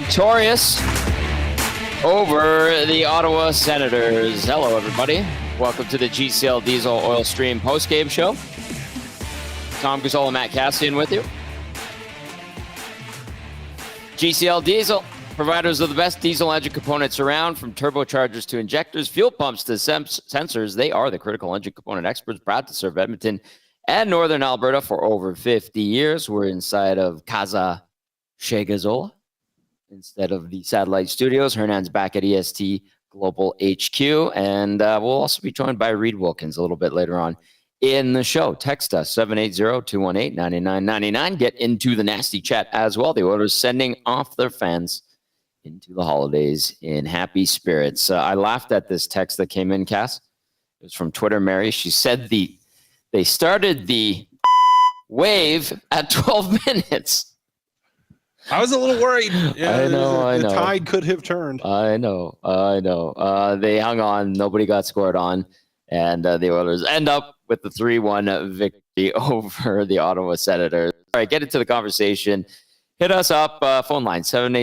victorious over the Ottawa Senators. Hello, everybody. Welcome to the GCL Diesel Oil Stream postgame show. Tom Gazzola, Matt Kassian with you. GCL Diesel, providers of the best diesel engine components around, from turbochargers to injectors, fuel pumps to sensors. They are the critical engine component experts, proud to serve Edmonton and Northern Alberta for over 50 years. We're inside of Casa Chez Gazzola instead of the satellite studios. Hernan's back at EST Global HQ, and we'll also be joined by Reed Wilkins a little bit later on in the show. Text us 780-218-9999. Get into the nasty chat as well. The Oilers sending off their fans into the holidays in happy spirits. I laughed at this text that came in, Cass. It was from Twitter Mary. She said they started the wave at 12 minutes. I was a little worried. Yeah, I know. The tide could have turned. I know. They hung on. Nobody got scored on. And the Oilers end up with the 3-1 victory over the Ottawa Senators. All right, get into the conversation. Hit us up, phone line,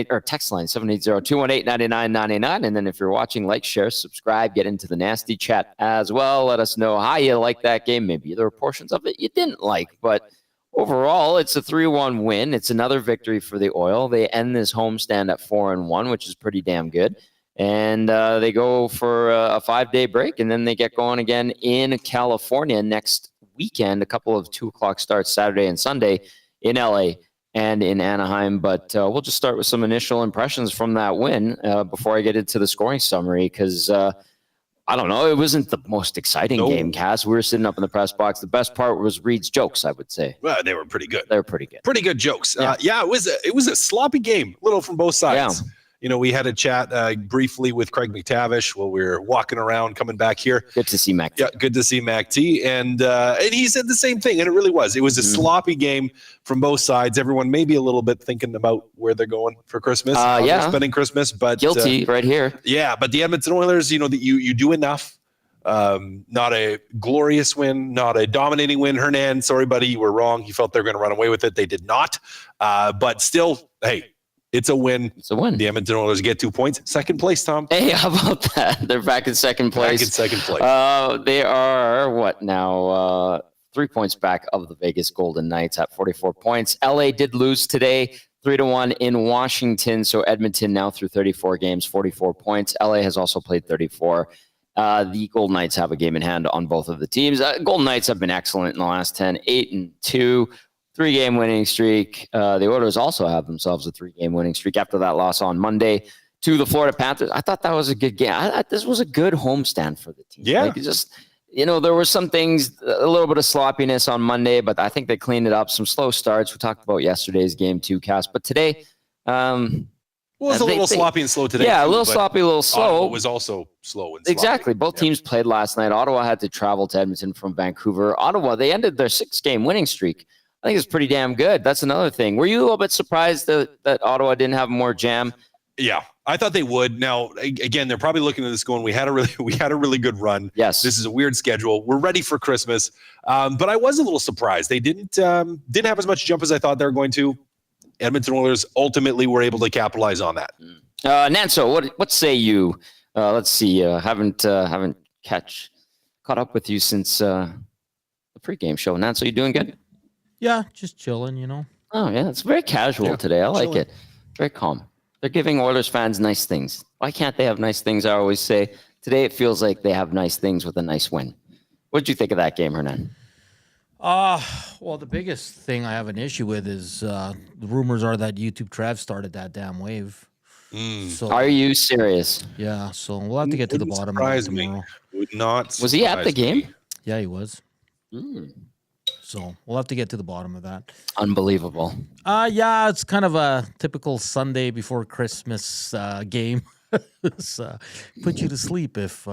or text line, 780-218-9999. And then if you're watching, like, share, subscribe, get into the nasty chat as well. Let us know how you like that game. Maybe there were portions of it you didn't like, but overall, it's a 3-1 win. It's another victory for the Oil. They end this homestand at 4-1, which is pretty damn good. And they go for a 5-day break, and then they get going again in California next weekend. A couple of 2 o'clock starts Saturday and Sunday in LA and in Anaheim. But we'll just start with some initial impressions from that win before I get into the scoring summary, because I don't know. It wasn't the most exciting game, Cass. We were sitting up in the press box. The best part was Reed's jokes, I would say. Well, they were pretty good. They were pretty good. Pretty good jokes. It was a sloppy game, little from both sides. Yeah. You know, we had a chat briefly with Craig McTavish while we were walking around coming back here. Good to see Mac. Yeah, good to see Mac T. And he said the same thing, and it really was. It was a sloppy game from both sides. Everyone maybe a little bit thinking about where they're going for Christmas. They're spending Christmas, but guilty right here. Yeah, but the Edmonton Oilers, you know, that you do enough. Not a glorious win, not a dominating win. Hernan, sorry, buddy, you were wrong. You felt they were going to run away with it. They did not. But still, hey, it's a win. It's a win. The Edmonton Oilers get 2 points. Second place, Tom. Hey, how about that? They're back in second place. They are, what now? 3 points back of the Vegas Golden Knights at 44 points. LA did lose today, 3-1 in Washington. So Edmonton now through 34 games, 44 points. LA has also played 34. The Golden Knights have a game in hand on both of the teams. Golden Knights have been excellent in the last 10, 8-2. 3-game winning streak. The Oilers also have themselves a 3-game winning streak after that loss on Monday to the Florida Panthers. I thought that was a good game. This was a good homestand for the team. Yeah. Like, just, you know, there were some things, a little bit of sloppiness on Monday, but I think they cleaned it up. Some slow starts. We talked about yesterday's game too, Cass. But today, well, it was a little sloppy and slow today. Yeah, a little sloppy, a little slow. Ottawa was also slow and sloppy. Exactly. Both teams played last night. Ottawa had to travel to Edmonton from Vancouver. Ottawa, they ended their 6-game winning streak. I think it's pretty damn good. That's another thing. Were you a little bit surprised that Ottawa didn't have more jam? Yeah, I thought they would. Now, again, they're probably looking at this going, we had a really good run. Yes. This is a weird schedule. We're ready for Christmas. But I was a little surprised. They didn't have as much jump as I thought they were going to. Edmonton Oilers ultimately were able to capitalize on that. Nanso, what say you? Let's see. Haven't caught up with you since the pregame show. Nanso, you doing good? Yeah, just chilling, you know. Oh, yeah. It's very casual today. I like it. Very calm. They're giving Oilers fans nice things. Why can't they have nice things? I always say. Today, it feels like they have nice things with a nice win. What did you think of that game, Hernan? Well, the biggest thing I have an issue with is the rumors are that YouTube Trev started that damn wave. So, are you serious? Yeah, so we'll have to get to the bottom of it tomorrow. Would not. Was he at the game? Yeah, he was. So we'll have to get to the bottom of that. Unbelievable. Yeah, it's kind of a typical Sunday before Christmas game. Put you to sleep if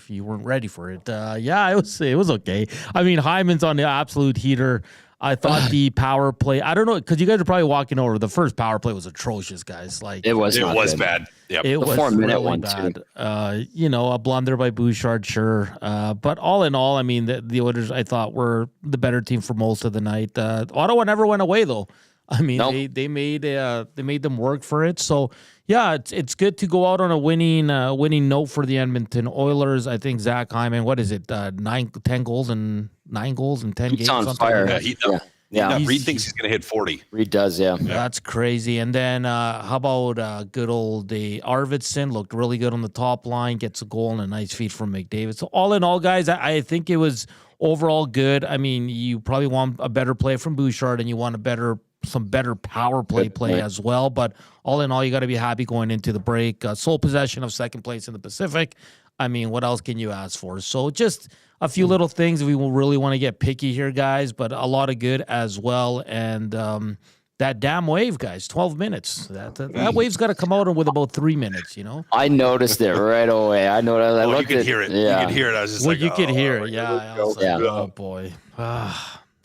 you weren't ready for it. Yeah, it was okay. I mean, Hyman's on the absolute heater. I thought the power play, I don't know, because you guys are probably walking over. The first power play was atrocious, guys. Like it was bad. Yep. It was 4-minute really one bad. too. You know, a blunder by Bouchard, sure. But all in all, I mean, the Oilers, I thought, were the better team for most of the night. Ottawa never went away, though. I mean, Nope. they made them work for it. So yeah, it's good to go out on a winning note for the Edmonton Oilers. I think Zack Hedman, what is it, 10 goals and 10 He's games, on something fire. like that. Yeah. Reed thinks he's going to hit 40. Reed does, yeah. That's crazy. And then how about good old Arvidsson looked really good on the top line, gets a goal and a nice feed from McDavid. So all in all, guys, I think it was overall good. I mean, you probably want a better play from Bouchard and you want some better power play as well. But all in all, you got to be happy going into the break. Sole possession of second place in the Pacific. I mean, what else can you ask for? So just a few little things. We will really want to get picky here, guys, but a lot of good as well. And that damn wave, guys, 12 minutes. That wave's got to come out with about 3 minutes, I noticed it right away. I know that. You could hear it. Yeah. You could hear it. I was just you could hear it. Yeah. I was like, Yeah. oh, boy.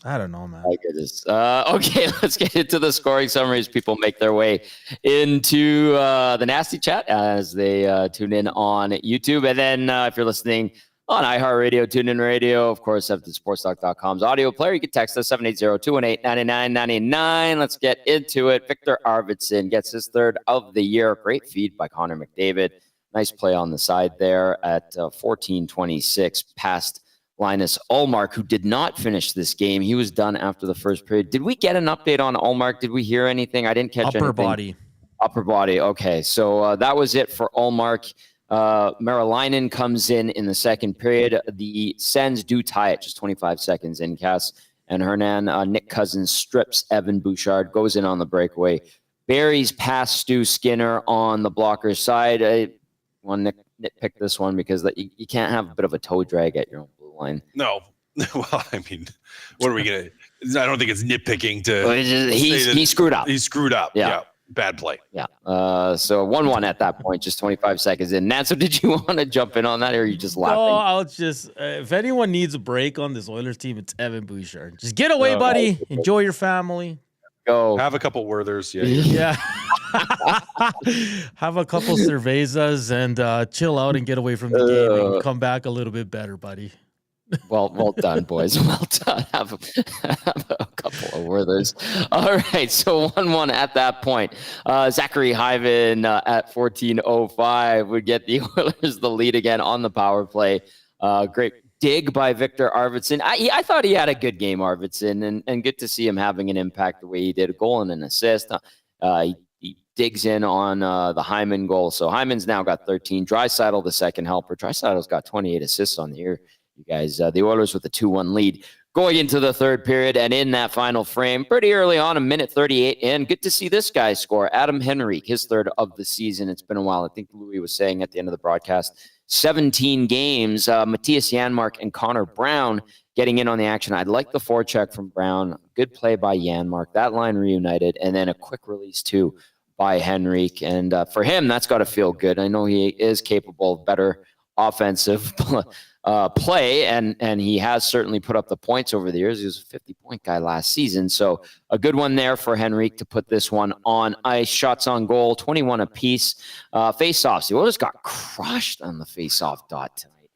I don't know, man. My goodness. Okay, let's get into the scoring summaries. People make their way into the nasty chat as they tune in on YouTube. And then if you're listening on iHeartRadio, TuneIn Radio, of course, EdmontonSportsTalk.com's audio player, you can text us 780-218-9999. Let's get into it. Victor Arvidsson gets his third of the year. Great feed by Connor McDavid. Nice play on the side there at 14:26 past Linus Ullmark, who did not finish this game. He was done after the first period. Did we get an update on Ullmark? Did we hear anything? I didn't catch anything. Upper body. Okay, so that was it for Ullmark. Marilainen comes in the second period. The Sens do tie it just 25 seconds in, Cass. And Hernan, Nick Cousins strips Evan Bouchard, goes in on the breakaway. Buries past Stu Skinner on the blocker side. I want to nitpick this one because you can't have a bit of a toe drag at your own blue line. No. Well, I mean, what are we going to – I don't think it's nitpicking to he screwed up. He screwed up. Yeah. Bad play. Yeah. So 1-1 at that point, just 25 seconds in. Nanso, did you want to jump in on that, or are you just laughing? No, I'll just if anyone needs a break on this Oilers team, it's Evan Bouchard. Just get away, buddy. Enjoy your family. Go. Have a couple Werthers. Yeah. Have a couple cervezas and chill out and get away from the game and come back a little bit better, buddy. Well done, boys. Well done. Have a couple of Werthers. All right, so 1-1 at that point. Zachary Hyman at 14:05 would get the Oilers the lead again on the power play. Great dig by Victor Arvidsson. I thought he had a good game, Arvidsson, and good to see him having an impact the way he did, a goal and an assist. He digs in on the Hyman goal. So Hyman's now got 13. Draisaitl, the second helper. Draisaitl's got 28 assists on the year. You guys, the Oilers with a 2-1 lead going into the third period, and in that final frame, pretty early on, a minute 38 in. Good to see this guy score. Adam Henrique, his third of the season. It's been a while. I think Louis was saying at the end of the broadcast, 17 games. Matthias Janmark and Connor Brown getting in on the action. I'd like the forecheck from Brown. Good play by Janmark. That line reunited, and then a quick release too by Henrique. And for him, that's got to feel good. I know he is capable of better offensive play, and he has certainly put up the points over the years. He was a 50-point guy last season, so a good one there for Henrique to put this one on ice. Shots on goal, 21 apiece. Face-offs, the Oilers got crushed on the face-off dot tonight.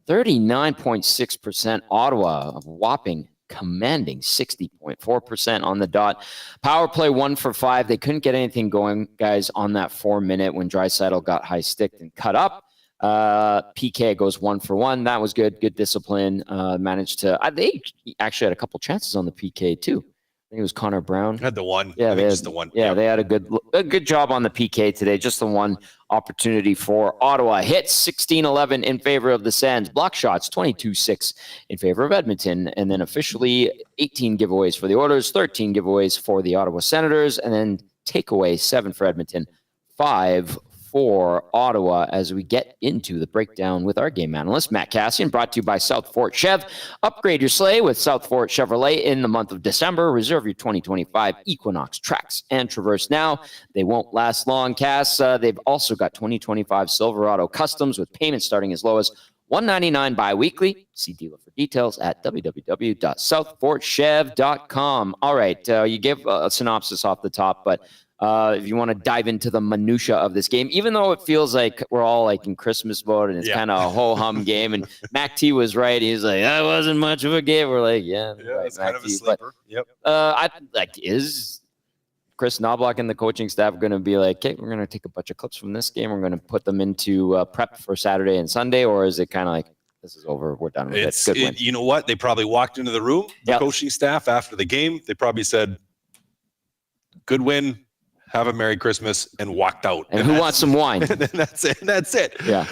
39.6%. Ottawa, a whopping commanding 60.4% on the dot. Power play 1 for 5. They couldn't get anything going, guys, on that 4-minute when Draisaitl got high-sticked and cut up. PK goes 1 for 1. That was good. Good discipline. Managed to. They actually had a couple chances on the PK too. I think it was Connor Brown. Had the one. Yeah, just the one. Yeah, they had a good job on the PK today. Just the one opportunity for Ottawa. Hits 16-11 in favor of the Sens. Block shots 22-6 in favor of Edmonton, and then officially 18 giveaways for the Oilers, 13 giveaways for the Ottawa Senators, and then takeaway 7 for Edmonton, 5 for Ottawa as we get into the breakdown with our game analyst, Matt Kassian, brought to you by South Fort Chev. Upgrade your sleigh with South Fort Chevrolet in the month of December. Reserve your 2025 Equinox, Trax, and Traverse now. They won't last long, Cass. They've also got 2025 Silverado Customs with payments starting as low as $199 bi-weekly. See dealer for details at www.southfortchev.com. All right, you gave a synopsis off the top, but if you want to dive into the minutia of this game, even though it feels like we're all like in Christmas mode and it's kind of a ho-hum game, and Mac T was right. He's like, that wasn't much of a game. We're like, right, it's kind of a sleeper. I like Chris Knobloch and the coaching staff going to be like, okay, we're going to take a bunch of clips from this game, we're going to put them into prep for Saturday and Sunday, or is it kind of like, this is over, we're done with it? Good win. You know what? They probably walked into the room, the coaching staff, after the game. They probably said, good win, have a Merry Christmas, and walked out. And who wants some wine? And that's it. Yeah.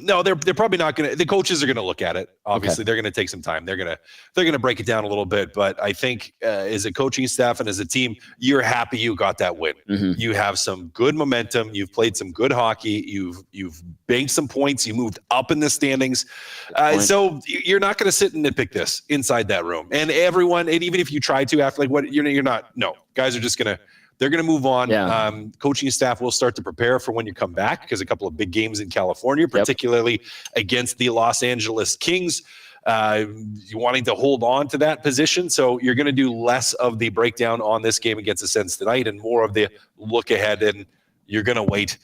No, they're probably not going to. The coaches are going to look at it. Obviously, they're going to take some time. They're going to break it down a little bit. But I think as a coaching staff and as a team, you're happy you got that win. Mm-hmm. You have some good momentum. You've played some good hockey. You've banked some points. You moved up in the standings. So you're not going to sit and nitpick this inside that room. And everyone, and even if you try to after, like, what, you're not. No, guys are just going to. They're going to move on. Yeah. Coaching staff will start to prepare for when you come back, because a couple of big games in California, particularly against the Los Angeles Kings, wanting to hold on to that position. So you're going to do less of the breakdown on this game against the Sens tonight and more of the look ahead, and you're going to wait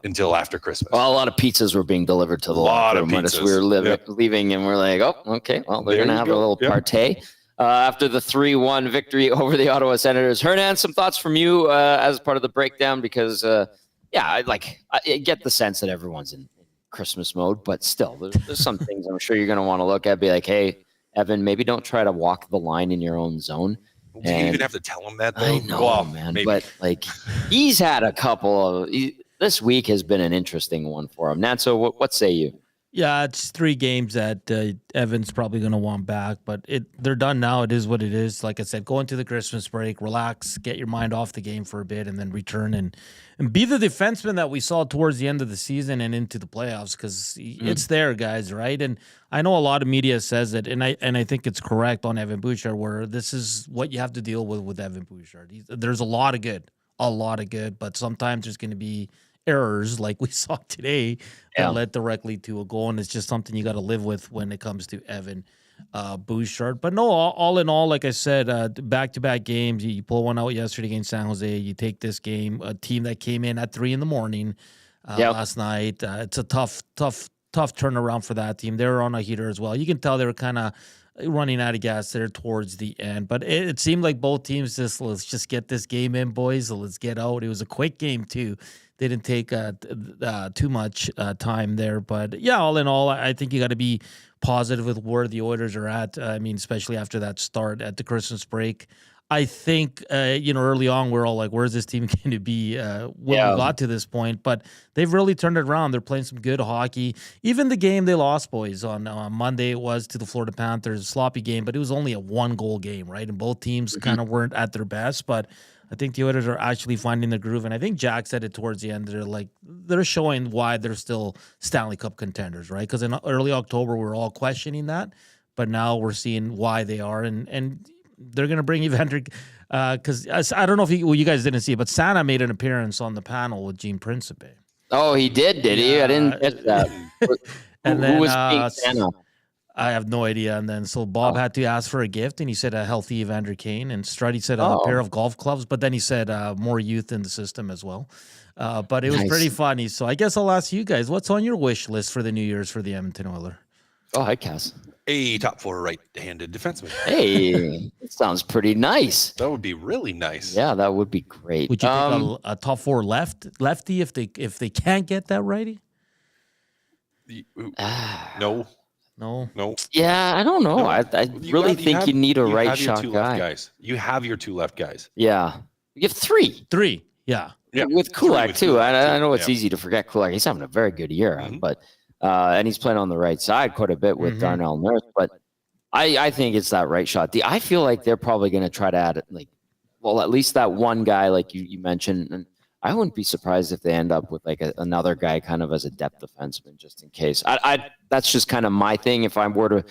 until after Christmas. Well, a lot of pizzas were being delivered to the locker room as we were leaving, and we're like, oh, okay, well, they're going to have a little partay. After the 3-1 victory over the Ottawa Senators. Hernan, some thoughts from you as part of the breakdown? Because, I get the sense that everyone's in Christmas mode, but still, there's some things I'm sure you're going to want to look at, be like, hey, Evan, maybe don't try to walk the line in your own zone. Do you even have to tell him that, though? I know, man. Maybe. But, like, he's had a couple of this week has been an interesting one for him. Nanso, what say you? Yeah, it's 3 games that Evan's probably going to want back, but they're done now. It is what it is. Like I said, go into the Christmas break, relax, get your mind off the game for a bit, and then return and be the defenseman that we saw towards the end of the season and into the playoffs, because it's there, guys, right? And I know a lot of media says it, and I think it's correct on Evan Bouchard, where this is what you have to deal with Evan Bouchard. There's a lot of good, but sometimes there's going to be errors like we saw today that led directly to a goal, and it's just something you got to live with when it comes to Evan Bouchard. But no, all in all, like I said, back-to-back games. You pull one out yesterday against San Jose. You take this game, a team that came in at 3 a.m. Last night. It's a tough turnaround for that team. They were on a heater as well. You can tell they were kind of running out of gas there towards the end, but it seemed like both teams let's just get this game in, boys. So let's get out. It was a quick game too. They didn't take too much time there, but yeah, all in all, I think you got to be positive with where the Oilers are at. I mean, especially after that start at the Christmas break. I think, early on, we're all like, where's this team going to be when we got to this point? But they've really turned it around. They're playing some good hockey. Even the game they lost, boys, on Monday, it was to the Florida Panthers, a sloppy game, but it was only a 1-goal game, right? And both teams kind of weren't at their best, but I think the Oilers are actually finding their groove. And I think Jack said it towards the end. They're showing why they're still Stanley Cup contenders, right? Because in early October, we were all questioning that, but now we're seeing why they are. And they're going to bring Evander, because I don't know if you guys didn't see it, but Santa made an appearance on the panel with Gene Principe. Oh, he did he? I didn't catch that. And then, who was being Santa? I have no idea. And then so Bob had to ask for a gift, and he said a healthy Evander Kane, and Strutty said a pair of golf clubs, but then he said more youth in the system as well. But it was pretty funny. So I guess I'll ask you guys, what's on your wish list for the New Year's for the Edmonton Oilers? Oh, hi, Cass. A top 4 right-handed defenseman. Hey, that sounds pretty nice. That would be really nice. Yeah, that would be great. Would you take a top 4 lefty if they can't get that righty? No. Yeah, I don't know. No. I really think you need a right shot guy. Guys. You have your 2 left guys. Yeah, you have 3. 3. Yeah. With Kulak too. I know it's easy to forget Kulak. He's having a very good year, but. And he's playing on the right side quite a bit with Darnell Nurse, but I think it's that right shot. I feel like they're probably going to try to add at least that one guy like you mentioned, and I wouldn't be surprised if they end up with like another guy kind of as a depth defenseman just in case. That's just kind of my thing. If I were to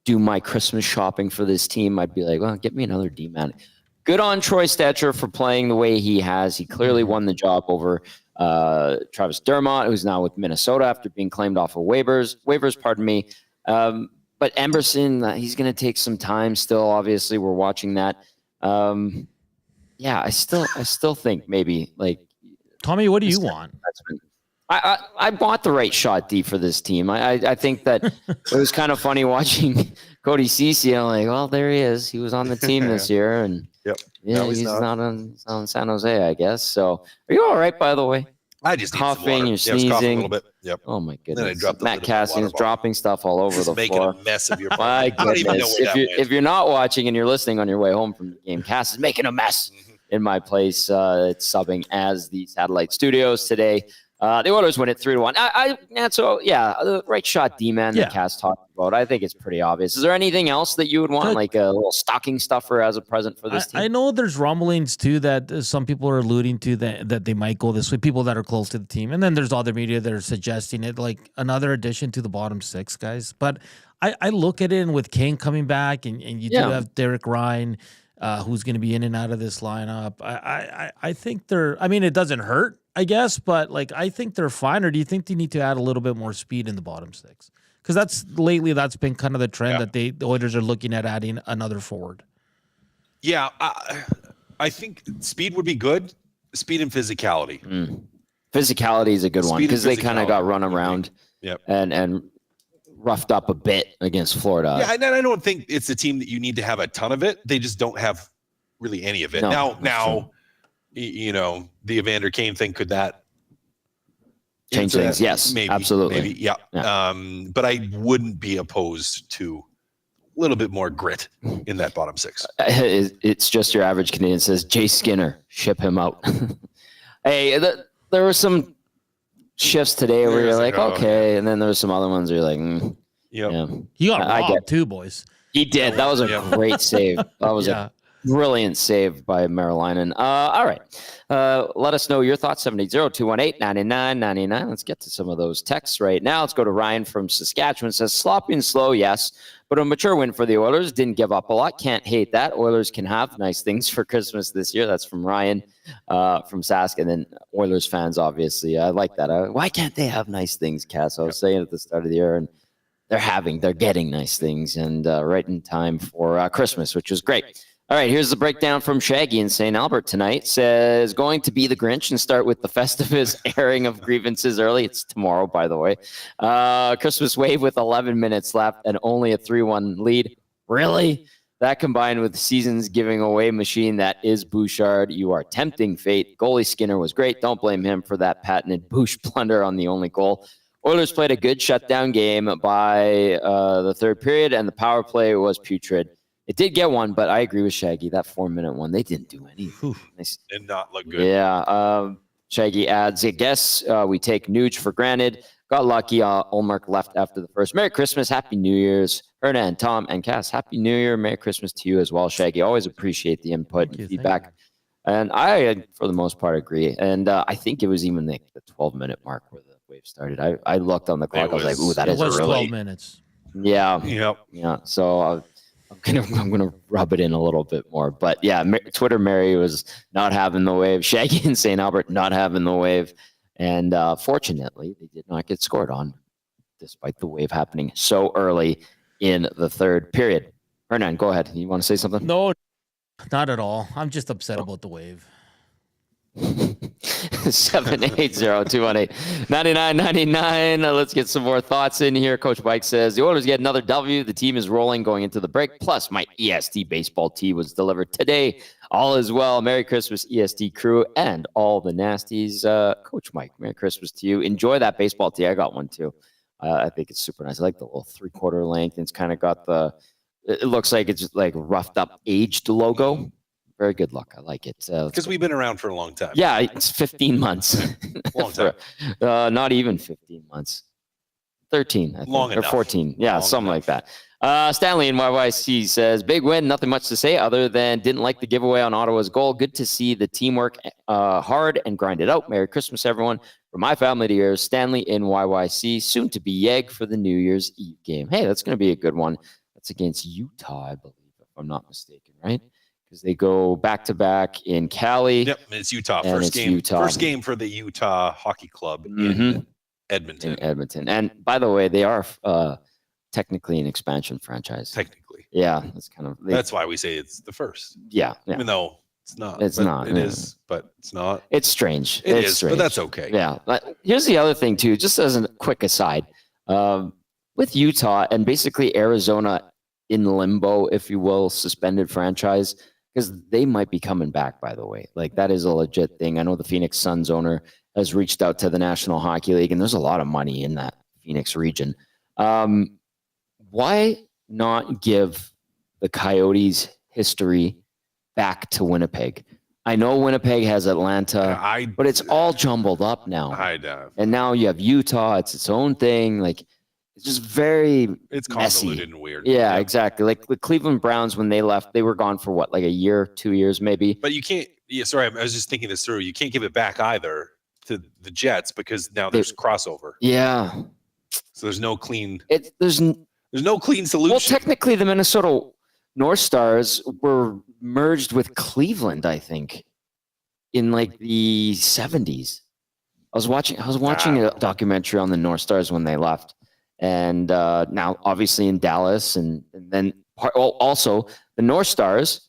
do my Christmas shopping for this team, I'd be like, well, get me another D-man. Good on Troy Stetcher for playing the way he has. He clearly won the job over Travis Dermott, who's now with Minnesota after being claimed off of waivers, pardon me. But Emberson, he's going to take some time still. Obviously, we're watching that. I still think maybe like Tommy, what do you want? I want the right shot D for this team. I think that it was kind of funny watching Cody Ceci. I'm like, well, there he is. He was on the team this year, and Yeah, No, he's he's not on San Jose, I guess. So, are you all right, by the way? I just need some Coughing, water. you're I was coughing a sneezing. little bit. Yep. Oh my Then I goodness! dropped a Matt lid of my water Kassian's bottle. dropping stuff all over Just the making floor. a mess of your My I don't even know goodness! where that went. If you're not watching and you're listening on your way home from the game, Cass is making a mess in my place. It's subbing as the satellite studios today. The Oilers win it 3-1. The right shot D-man that Cass talked about. I think it's pretty obvious. Is there anything else that you would want, like a little stocking stuffer as a present for this team? I know there's rumblings too that some people are alluding to that they might go this way. People that are close to the team, and then there's other media that are suggesting it, like another addition to the bottom six guys. But I look at it, and with Kane coming back, and you do have Derek Ryan, who's going to be in and out of this lineup. I think they're. I mean, it doesn't hurt, I guess, but like I think they're fine. Or do you think they need to add a little bit more speed in the bottom six? Because that's been kind of the trend that the Oilers are looking at adding another forward. Yeah, I think speed would be good. Speed and physicality. Physicality is a good one because they kind of got run around and roughed up a bit against Florida. Yeah, and I don't think it's a team that you need to have a ton of it. They just don't have really any of it. No, now, you know, the Evander Kane thing, could that change things? Yes, maybe, absolutely. Maybe, yeah. But I wouldn't be opposed to a little bit more grit in that bottom six. It's just your average Canadian says, Jay Skinner, ship him out. Hey, there were some shifts today where you're like, okay, and then there were some other ones where you're like, yeah. He got robbed too, boys. He did. That was a great save. That was a brilliant save by Marilainen. All right. Let us know your thoughts, 780-218-9999. Let's get to some of those texts right now. Let's go to Ryan from Saskatchewan. Says, sloppy and slow, yes, but a mature win for the Oilers. Didn't give up a lot. Can't hate that. Oilers can have nice things for Christmas this year. That's from Ryan from Sask. And then Oilers fans, obviously. I like that. Why can't they have nice things, Cass? I was saying at the start of the year, and they're getting nice things, and right in time for Christmas, which was great. All right, here's the breakdown from Shaggy in St. Albert tonight. Says, going to be the Grinch and start with the Festivus airing of grievances early. It's tomorrow, by the way. Christmas wave with 11 minutes left and only a 3-1 lead. Really? That combined with the season's giving away machine that is Bouchard. You are tempting fate. Goalie Skinner was great. Don't blame him for that patented Bouch blunder on the only goal. Oilers played a good shutdown game by the third period, and the power play was putrid. It did get one, but I agree with Shaggy. That 4-minute one, they didn't do anything. Did not look good. Yeah. Shaggy adds, I guess we take Nuge for granted. Got lucky. Ulmark left after the first. Merry Christmas. Happy New Year's. Hernan, Tom, and Cass. Happy New Year. Merry Christmas to you as well, Shaggy. Always appreciate the input and feedback. And I, for the most part, agree. And I think it was even the 12-minute mark where the wave started. I looked on the clock. I was like, ooh, that is early. 12 minutes. Yeah. Yep. Yeah. So I'm gonna rub it in a little bit more, but yeah, Twitter Mary was not having the wave. Shaggy and St. Albert not having the wave, and fortunately, they did not get scored on, despite the wave happening so early in the third period. Hernan, go ahead. You want to say something? No, not at all. I'm just upset about the wave. 780-218-9999. Let's get some more thoughts in here. Coach Mike says the Oilers get another W. The team is rolling going into the break. Plus, my EST baseball tee was delivered today. All is well. Merry Christmas, EST crew, and all the nasties. Coach Mike, Merry Christmas to you. Enjoy that baseball tee. I got one too. I think it's super nice. I like the little 3/4 length. It's kind of got it looks like it's like roughed up aged logo. Very good look. I like it. Because we've been around for a long time. Yeah, it's 15 months. Long time. Not even 15 months. 13, I think. Long enough. Or 14. Yeah, something like that. Stanley in YYC says, big win. Nothing much to say other than didn't like the giveaway on Ottawa's goal. Good to see the teamwork hard and grind it out. Merry Christmas, everyone. From my family to yours, Stanley in YYC. Soon to be Yegg for the New Year's Eve game. Hey, that's going to be a good one. That's against Utah, I believe, if I'm not mistaken, right? Because they go back-to-back in Cali. Yep, it's Utah. First game for the Utah Hockey Club in Edmonton. And by the way, they are technically an expansion franchise. Technically. Yeah, that's kind of... That's why we say it's the first. Yeah. Even though it's not. It's not. It is, but it's not. It's strange. It's strange. But that's okay. Yeah. But here's the other thing, too, just as a quick aside. With Utah and basically Arizona in limbo, if you will, suspended franchise, because they might be coming back, by the way. Like, that is a legit thing. I know the Phoenix Suns owner has reached out to the National Hockey League, and there's a lot of money in that Phoenix region. Why not give the Coyotes history back to Winnipeg? I know Winnipeg has Atlanta, but it's all jumbled up now. And now you have Utah. It's its own thing. Like, it's just it's messy. Convoluted and weird. Yeah, exactly. Like the Cleveland Browns, when they left, they were gone for what, like a year, 2 years, maybe. But you can't. Yeah, sorry, I was just thinking this through. You can't give it back either to the Jets because now there's crossover. Yeah. So there's no clean. There's no clean solution. Well, technically, the Minnesota North Stars were merged with Cleveland, I think, in like the 70s. I was watching a documentary on the North Stars when they left, and now obviously in Dallas, and then also the North Stars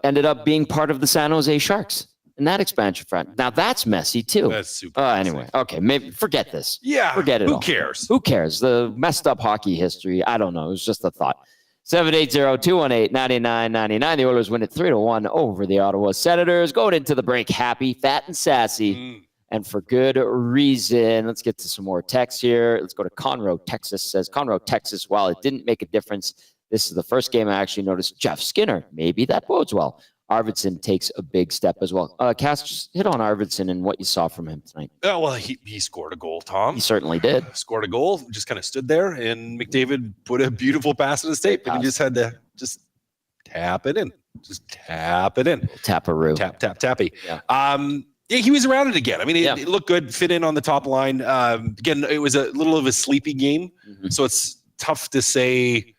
ended up being part of the San Jose Sharks in that expansion front. Now that's messy too. That's super. Anyway, okay, maybe forget this. Yeah, forget it. Who cares? Who cares? The messed up hockey history. I don't know. It was just a thought. 780-218-9999. The Oilers win it 3-1 over the Ottawa Senators. Going into the break happy, fat, and sassy, and for good reason. Let's get to some more texts here. Let's go to Conroe, Texas. Says Conroe, Texas, while it didn't make a difference, this is the first game I actually noticed Jeff Skinner. Maybe that bodes well. Arvidsson takes a big step as well. Cass, just hit on Arvidsson and what you saw from him tonight. Oh, well, he scored a goal, Tom. He certainly did. Scored a goal, just kind of stood there, and McDavid put a beautiful pass in his tape, and he just had to just tap it in. Just tap it in. Taparoo. Tappy. Yeah. Yeah, he was around it again. I mean, it looked good, fit in on the top line. Again, it was a little of a sleepy game, so it's tough to say,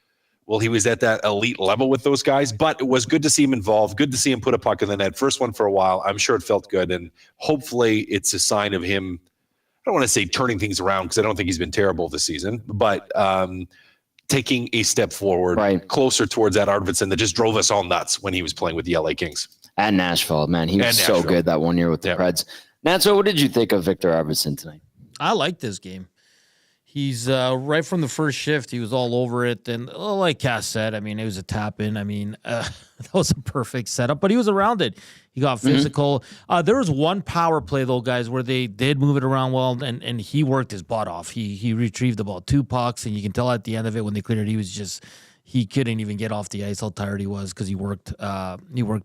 well, he was at that elite level with those guys, but it was good to see him involved, good to see him put a puck in the net. First one for a while. I'm sure it felt good, and hopefully it's a sign of him, I don't want to say turning things around because I don't think he's been terrible this season, but taking a step forward, closer towards that Arvidsson that just drove us all nuts when he was playing with the LA Kings. And Nashville, man. He was so good that 1 year with the Preds. Natso, what did you think of Victor Arvidsson tonight? I like this game. He's right from the first shift, he was all over it. And like Cass said, I mean, it was a tap in. I mean, that was a perfect setup, but he was around it. He got physical. There was one power play, though, guys, where they did move it around well, and he worked his butt off. He retrieved about 2 pucks, and you can tell at the end of it when they cleared it, he couldn't even get off the ice how tired he was because he worked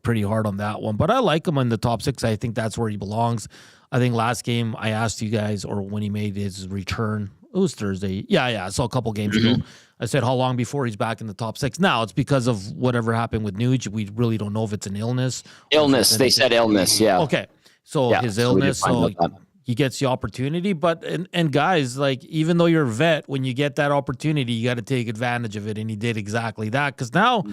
pretty hard on that one. But I like him in the top 6. I think that's where he belongs. I think last game I asked you guys, or when he made his return, it was Thursday. Yeah. I saw a couple games ago. I said, how long before he's back in the top 6? Now it's because of whatever happened with Nuge. We really don't know if it's an illness. They said illness, yeah. Okay. So his illness, so he gets the opportunity. But, and guys, like, even though you're a vet, when you get that opportunity, you got to take advantage of it. And he did exactly that. Because now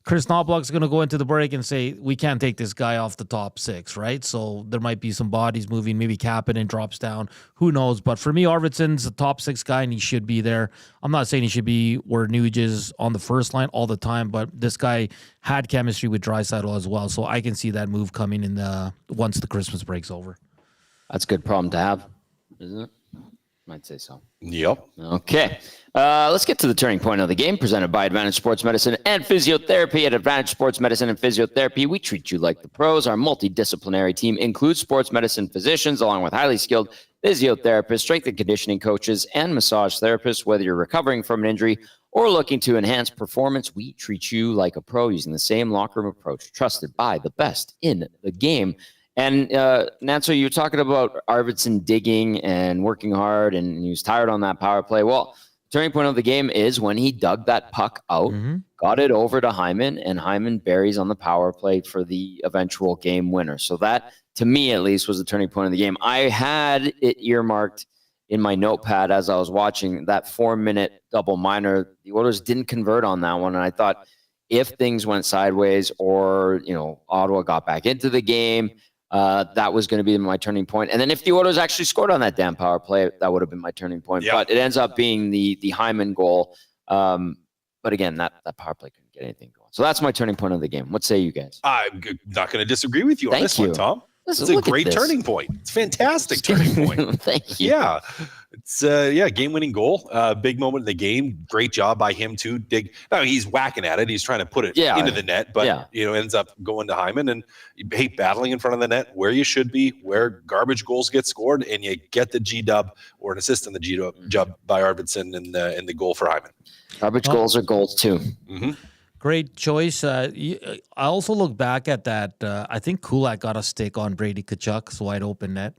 Chris Knobloch's going to go into the break and say, we can't take this guy off the top 6, right? So there might be some bodies moving, maybe Kapanen drops down. Who knows? But for me, Arvidsson's a top 6 guy, and he should be there. I'm not saying he should be where Nuge is on the first line all the time, but this guy had chemistry with Draisaitl as well. So I can see that move coming in once the Christmas break's over. That's a good problem to have, isn't it? I'd say so. Yep. Okay. Let's get to the turning point of the game, presented by Advantage Sports Medicine and Physiotherapy. At Advantage Sports Medicine and Physiotherapy, we treat you like the pros. Our multidisciplinary team includes sports medicine physicians, along with highly skilled physiotherapists, strength and conditioning coaches, and massage therapists. Whether you're recovering from an injury or looking to enhance performance, we treat you like a pro using the same locker room approach, trusted by the best in the game. And Nanso, you were talking about Arvidsson digging and working hard, and he was tired on that power play. Well, turning point of the game is when he dug that puck out, got it over to Hyman, and Hyman buries on the power play for the eventual game winner. So that, to me at least, was the turning point of the game. I had it earmarked in my notepad as I was watching that 4-minute double minor. The Oilers didn't convert on that one, and I thought if things went sideways or, Ottawa got back into the game, that was going to be my turning point. And then if the Oilers actually scored on that damn power play, that would have been my turning point. But it ends up being the Hyman goal. But again, that power play couldn't get anything going. So that's my turning point of the game. What say you guys? I'm not going to disagree with you on this one, Tom. It's a great turning point. It's a fantastic turning point. Thank you. Yeah. It's game-winning goal. Big moment in the game. Great job by him to dig. I mean, he's whacking at it. He's trying to put it into the net, but ends up going to Hyman and battling in front of the net where you should be, where garbage goals get scored, and you get the G-dub or an assist on the G-dub by Arvidsson in the goal for Hyman. Garbage goals are goals too. Mm-hmm. Great choice. I also look back at that. I think Kulak got a stick on Brady Tkachuk's wide open net.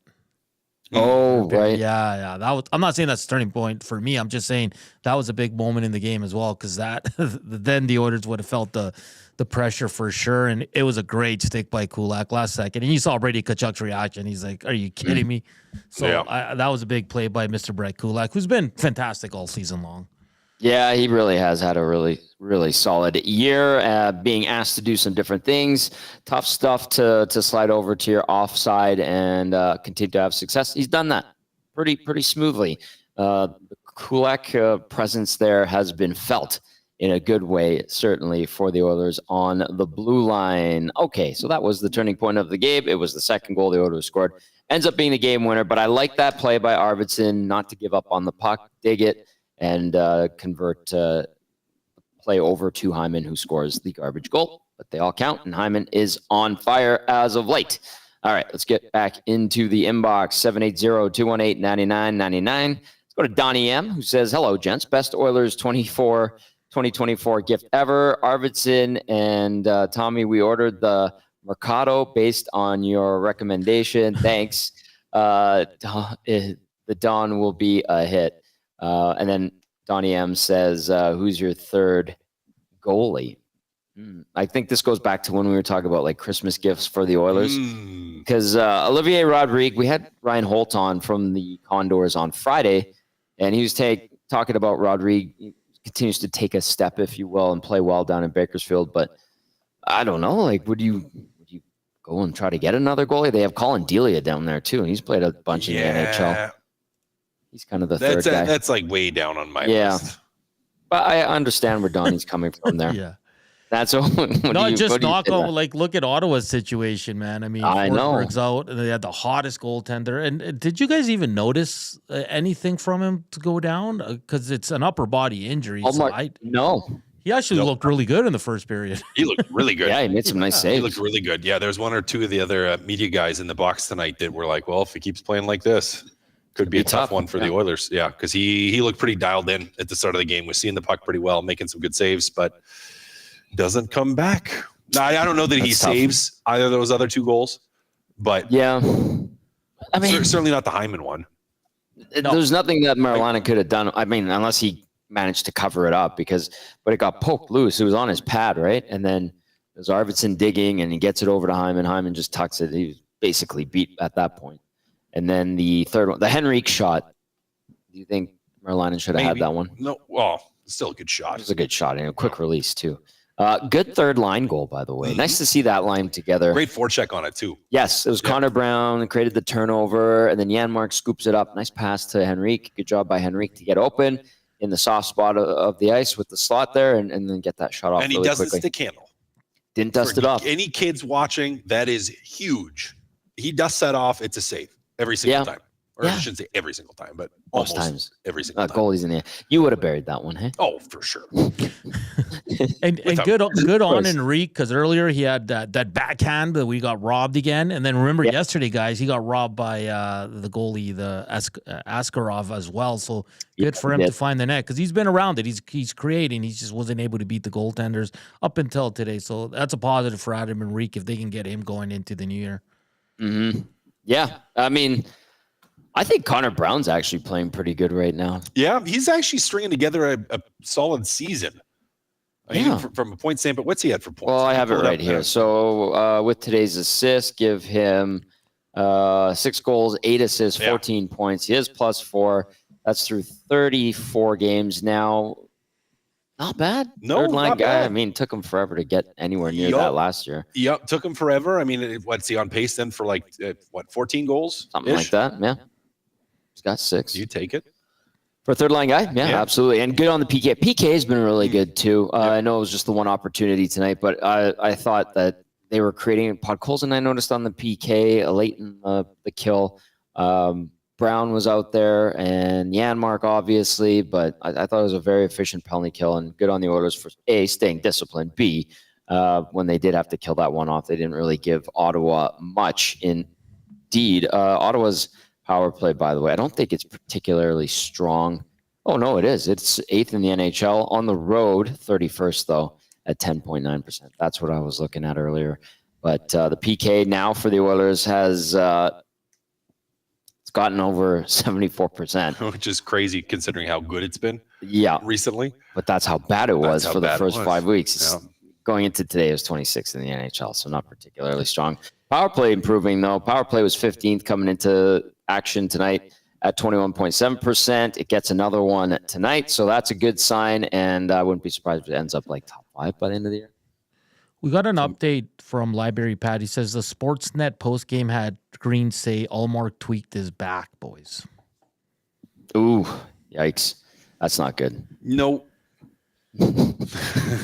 Oh, right. Yeah. That was. I'm not saying that's a turning point for me. I'm just saying that was a big moment in the game as well, because that then the Oilers would have felt the pressure for sure, and it was a great stick by Kulak last second. And you saw Brady Tkachuk's reaction. He's like, "Are you kidding me?" So that was a big play by Mr. Brett Kulak, who's been fantastic all season long. Yeah, he really has had a really, really solid year, being asked to do some different things. Tough stuff to slide over to your offside and continue to have success. He's done that pretty smoothly. The Kulak presence there has been felt in a good way, certainly, for the Oilers on the blue line. Okay, so that was the turning point of the game. It was the second goal the Oilers scored. Ends up being the game winner, but I like that play by Arvidsson, not to give up on the puck, dig it, and convert play over to Hyman, who scores the garbage goal. But they all count, and Hyman is on fire as of late. All right, let's get back into the inbox, 780-218-9999. Let's go to Donnie M., who says, hello, gents. Best Oilers 2024 gift ever. Arvidsson and Tommy, we ordered the Mercado based on your recommendation. Thanks. The Dawn will be a hit. And then Donnie M says, who's your third goalie? I think this goes back to when we were talking about like Christmas gifts for the Oilers. Because Olivier Rodrigue, we had Ryan Holt on from the Condors on Friday, and he was talking about Rodrigue. He continues to take a step, if you will, and play well down in Bakersfield. But I don't know, like, would you go and try to get another goalie? They have Colin Delia down there too, and he's played a bunch in the NHL. He's kind of the third guy. That's like way down on my list. But I understand where Donnie's coming from there. Yeah. That's look at Ottawa's situation, man. I mean, Forsberg's out, and they had the hottest goaltender. And did you guys even notice anything from him to go down? Because it's an upper body injury. No. He actually looked really good in the first period. He looked really good. Yeah, he made some nice saves. He looked really good. Yeah, there's one or two of the other media guys in the box tonight that were like, well, if he keeps playing like this, could be a tough one for the Oilers. Yeah, because he looked pretty dialed in at the start of the game. Was seeing the puck pretty well, making some good saves, but doesn't come back. No, I don't know that he saves either of those other two goals, but yeah, I mean, certainly not the Hyman one. There's nothing that Marlana could have done. I mean, unless he managed to cover it up, but it got poked loose. It was on his pad, right? And then there's Arvidsson digging, and he gets it over to Hyman. Hyman just tucks it. He was basically beat at that point. And then the third one, the Henrique shot. Do you think Marlana should have had that one? No, well, still a good shot. It was a good shot and a quick release too. Good third line goal, by the way. Nice to see that line together. Great forecheck on it too. Yes, it was Connor Brown created the turnover, and then Janmark scoops it up. Nice pass to Henrique. Good job by Henrique to get open in the soft spot of the ice with the slot there, and then get that shot off. And he doesn't stick handle. Didn't dust it off. Any kids watching, that is huge. He dusts that off. It's a save every single time. Or I shouldn't say every single time, but most times. Every single time. Goalies in there. You would have buried that one, hey? Oh, for sure. and good on Enrique, because earlier he had that backhand that we got robbed again. And then remember yesterday, guys, he got robbed by the goalie, the Askarov as well. So good for him to find the net, because he's been around it. He's creating. He just wasn't able to beat the goaltenders up until today. So that's a positive for Adam Enrique if they can get him going into the new year. Mm-hmm. Yeah, I mean, I think Connor Brown's actually playing pretty good right now. Yeah, he's actually stringing together a solid season. From a point standpoint, what's he had for points? Well, I have it right here. So with today's assist, give him 6 goals, 8 assists, 14 points. He is +4. That's through 34 games now. Not bad. No, third line not guy. bad. I mean, took him forever to get anywhere near that last year. Yep, took him forever. I mean, what's he on pace then for 14 goals? Something like that, yeah. He's got 6. You take it. For a third line guy? Yeah, absolutely. And good on the PK. PK has been really good too. I know it was just the one opportunity tonight, but I thought that they were creating Podkolzin, I noticed on the PK late in the kill. Brown was out there and Janmark, obviously, but I thought it was a very efficient penalty kill and good on the Oilers for A, staying disciplined, B, when they did have to kill that one off, they didn't really give Ottawa much. Indeed, Ottawa's power play, by the way, I don't think it's particularly strong. Oh, no, it is. It's 8th in the NHL. On the road, 31st, though, at 10.9%. That's what I was looking at earlier. But the PK now for the Oilers has it's gotten over 74%. Which is crazy considering how good it's been recently. But that's how bad it was for the first 5 weeks. Yeah. Going into today, it was 26th in the NHL, so not particularly strong. Power play improving, though. Power play was 15th coming into action tonight at 21.7%. It gets another one tonight, so that's a good sign, and I wouldn't be surprised if it ends up like top 5 by the end of the year. We got an update from Library Pat. He says the Sportsnet postgame had Green say Allmark tweaked his back, boys. Ooh, yikes. That's not good. Nope. Nope.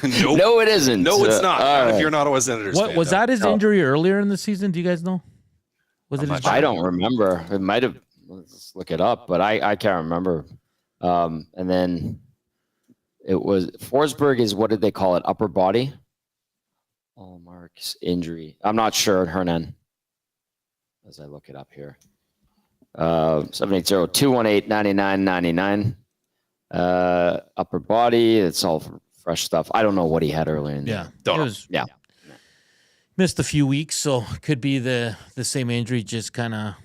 No, it isn't. No, it's not. Right. If you're an Ottawa Senators What fan, was that his injury earlier in the season? Do you guys know? Was it his I back? don't remember. It might have. Let's look it up, but I can't remember. And then it was Forsberg is, what did they call it? Upper body? Allmark's injury. I'm not sure. Hernan. As I look it up here. 780-218-9999. Upper body. It's all fresh stuff. I don't know what he had earlier in the year. Yeah. Missed a few weeks, so could be the same injury, just kind of,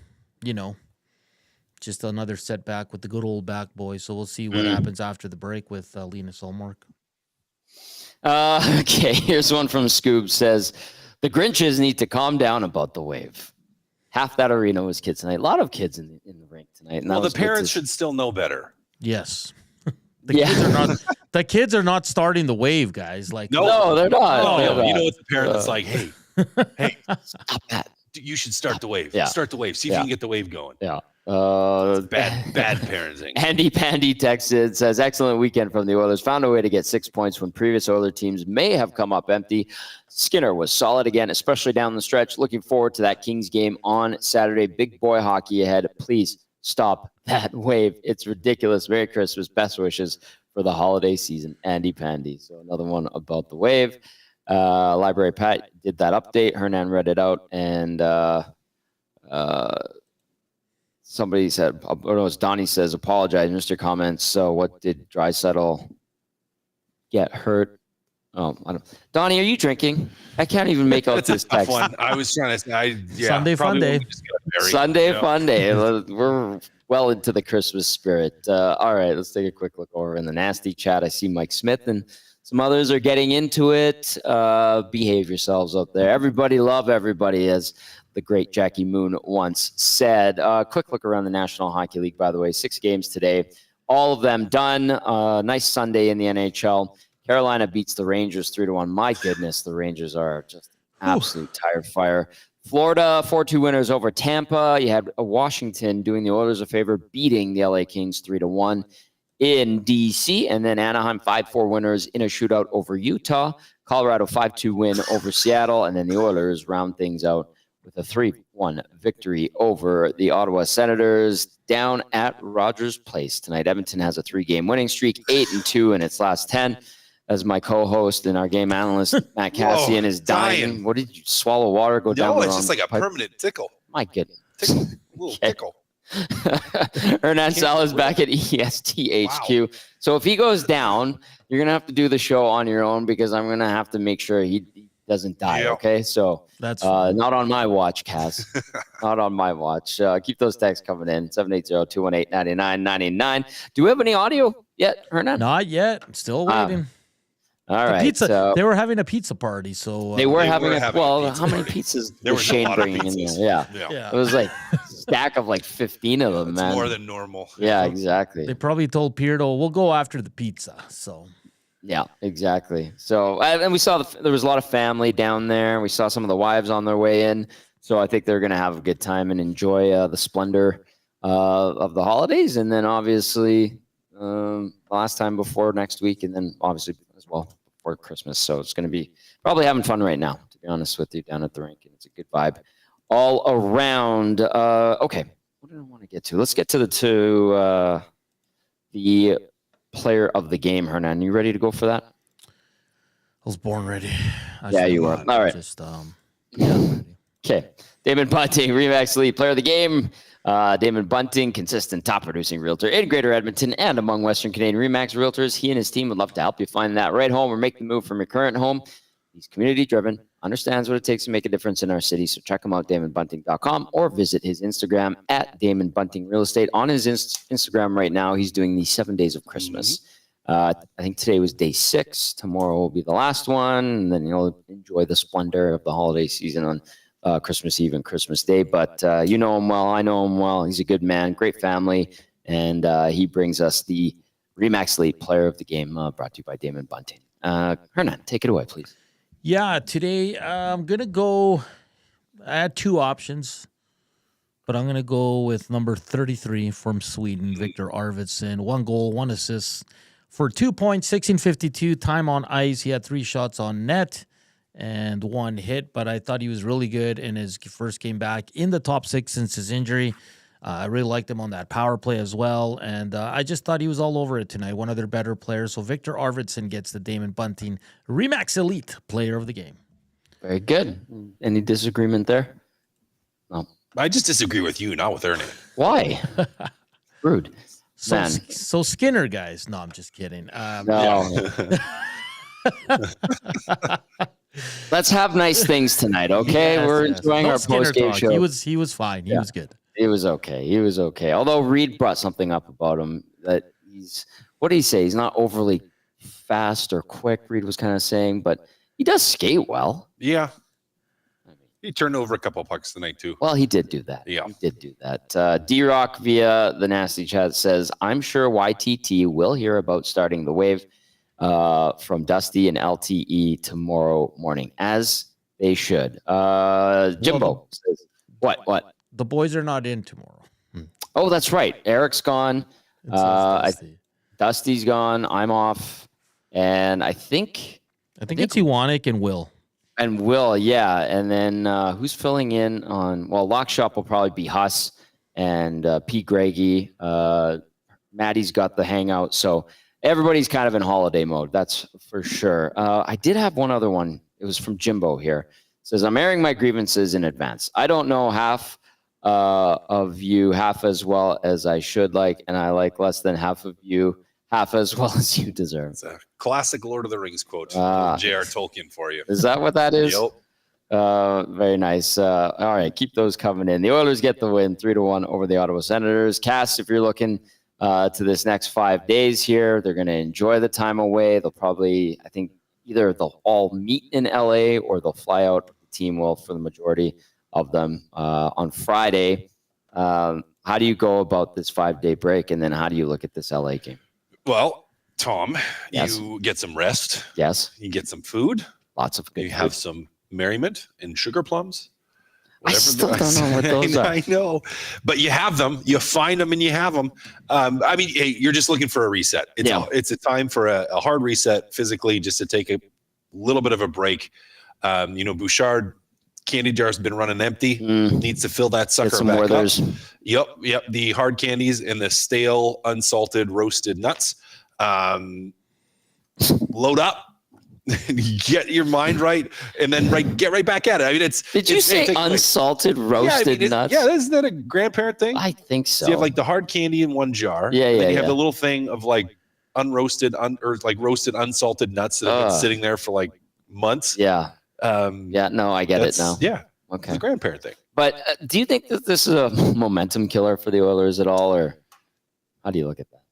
just another setback with the good old back boy. So we'll see what happens after the break with Linus Ullmark. Okay, here's one from Scoob. Says, the Grinches need to calm down about the wave. Half that arena was kids tonight. A lot of kids in the rink tonight. Well, the parents should still know better. Yes. The kids are not starting the wave, guys. Like no, they're not. You know what the parents like, hey, stop that. You should start the wave. Yeah. Start the wave. See if you can get the wave going. Yeah. Bad parenting. Andy Pandy texted, says, excellent weekend from the Oilers. Found a way to get 6 points when previous Oilers teams may have come up empty. Skinner was solid again, especially down the stretch. Looking forward to that Kings game on Saturday. Big boy hockey ahead. Please stop that wave. It's ridiculous. Merry Christmas. Best wishes for the holiday season. Andy Pandy. So another one about the wave. Library Pat did that update. Hernan read it out, and somebody said, oh, no, it's Donnie says, apologize, Mr. Comments. So what did Draisaitl get hurt? Oh, I don't. Donnie, are you drinking? I can't even make out this text. I was trying to say, Sunday fun day. Sunday fun day. We're well into the Christmas spirit. All right, let's take a quick look over in the nasty chat. I see Mike Smith and some others are getting into it. Behave yourselves out there. Everybody love everybody, as the great Jackie Moon once said. Quick look around the National Hockey League, by the way. 6 games today. All of them done. Nice Sunday in the NHL. Carolina beats the Rangers 3-1. My goodness, the Rangers are just absolute tire fire. Florida, 4-2 winners over Tampa. You had Washington doing the Oilers a favor, beating the LA Kings 3-1 in DC. And then Anaheim, 5-4 winners in a shootout over Utah. Colorado, 5-2 win over Seattle. And then the Oilers round things out with a 3-1 victory over the Ottawa Senators down at Rogers Place tonight. Edmonton has a 3-game winning streak, 8-2 in its last 10. As my co-host and our game analyst, Matt Kassian, is dying. What did you swallow water? Go down? No, it's just like a permanent tickle. My goodness. Tickle. Little tickle. Hernan Salas back at ESTHQ. Wow. So if he goes down, you're going to have to do the show on your own, because I'm going to have to make sure he doesn't die. Yep. Okay. So that's not on my watch, Cass. Not on my watch. Keep those texts coming in. 780-218-9999. Do we have any audio yet, Hernan? Not yet. I'm still waiting. All right. Pizza. They were having a pizza party, so they were having a how many pizzas was Shane bringing in there? Yeah. It was like a stack of like 15 of them, man. More than normal. Yeah, exactly. They probably told Pierdo, "We'll go after the pizza." So. Yeah, exactly. So, and we saw there was a lot of family down there. We saw some of the wives on their way in. So I think they're going to have a good time and enjoy the splendor of the holidays. And then obviously last time before next week, and then obviously as well before Christmas. So it's going to be probably having fun right now, to be be honest with you, down at the rink, and it's a good vibe all around. Okay, what do I want to get to? Let's get to the player of the game, Hernan. You ready to go for that? I was born ready. Yeah, you are. All right. Just ready. Okay. Damon Bunting, Remax Elite Player of the Game. Damon Bunting, consistent top-producing realtor in Greater Edmonton and among Western Canadian Remax realtors. He and his team would love to help you find that right home or make the move from your current home. He's community-driven, understands what it takes to make a difference in our city, so check him out, DamonBunting.com, or visit his Instagram at Damon Bunting Real Estate. On his Instagram right now, he's doing the 7 days of Christmas. I think today was day 6. Tomorrow will be the last one, and then you'll enjoy the splendor of the holiday season on Christmas Eve and Christmas Day. But you know him well. I know him well. He's a good man, great family, and he brings us the Remax Elite Player of the Game, brought to you by Damon Bunting. Hernan, take it away, please. Yeah, today I'm going to go. I had 2 options, but I'm going to go with number 33 from Sweden, Victor Arvidsson. 1 goal, 1 assist for 2 points, 16:52 time on ice. He had 3 shots on net and 1 hit, but I thought he was really good in his first game back in the top 6 since his injury. I really liked him on that power play as well, and I just thought he was all over it tonight, one of their better players. So Victor Arvidsson gets the Damon Bunting Remax Elite Player of the Game. Very good. Any disagreement there? No. I just disagree with you, not with Ernie. Why? Rude. So Skinner, guys. No, I'm just kidding. No. Let's have nice things tonight, okay? Yes, We're yes. enjoying No our Skinner post-game talk. show. He was fine. He was good. He was okay. Although Reed brought something up about him that what did he say? He's not overly fast or quick, Reed was kind of saying, but he does skate well. Yeah. He turned over a couple of pucks tonight, too. Well, he did do that. Yeah. He did do that. D-Rock via the Nasty Chat says, I'm sure YTT will hear about starting the wave from Dusty and LTE tomorrow morning, as they should. Jimbo says, what? The boys are not in tomorrow. Oh, that's right. Eric's gone. Dusty's gone. I'm off. And I think it's Iwanek and Will. And Will, yeah. And then who's filling in on, well, Lock Shop will probably be Huss and Pete Greggy. Maddie's got the hangout. So everybody's kind of in holiday mode. That's for sure. I did have one other one. It was from Jimbo here. It says, I'm airing my grievances in advance. I don't know half of you half as well as I should like, and I like less than half of you half as well as you deserve. It's a classic Lord of the Rings quote. J.R. Tolkien for you. Is that what that is? Yep. Very nice. All right, keep those coming in. The Oilers get the win 3-1 over the Ottawa Senators. Cass, if you're looking to this next 5 days here, they're going to enjoy the time away. They'll probably, I think, either they'll all meet in LA or they'll fly out. The team will for the majority of them on Friday. How do you go about this 5-day break, and then how do you look at this LA game? Well, Tom, Yes. you get some rest. Yes, You get some food. lots of good. You have some merriment and sugar plums. I still don't know what those are. I know, but you have them. You find them and you have them. I mean, hey, you're just looking for a reset. It's a time for a hard reset physically, just to take a little bit of a break. Bouchard candy jar's been running empty. Needs to fill that sucker Get some back Werthers. up. Yep. The hard candies and the stale, unsalted, roasted nuts. Load up. Get your mind right, and then get right back at it. I mean, Did you say unsalted roasted nuts? Yeah, isn't that a grandparent thing? I think so. So you have like the hard candy in one jar. Yeah, and then yeah, you have yeah. the little thing of like unroasted, or like roasted, unsalted nuts that have been sitting there for like months. Yeah. No, I get it now. Yeah. Okay. It's a grandparent thing. But do you think that this is a momentum killer for the Oilers at all, or how do you look at that?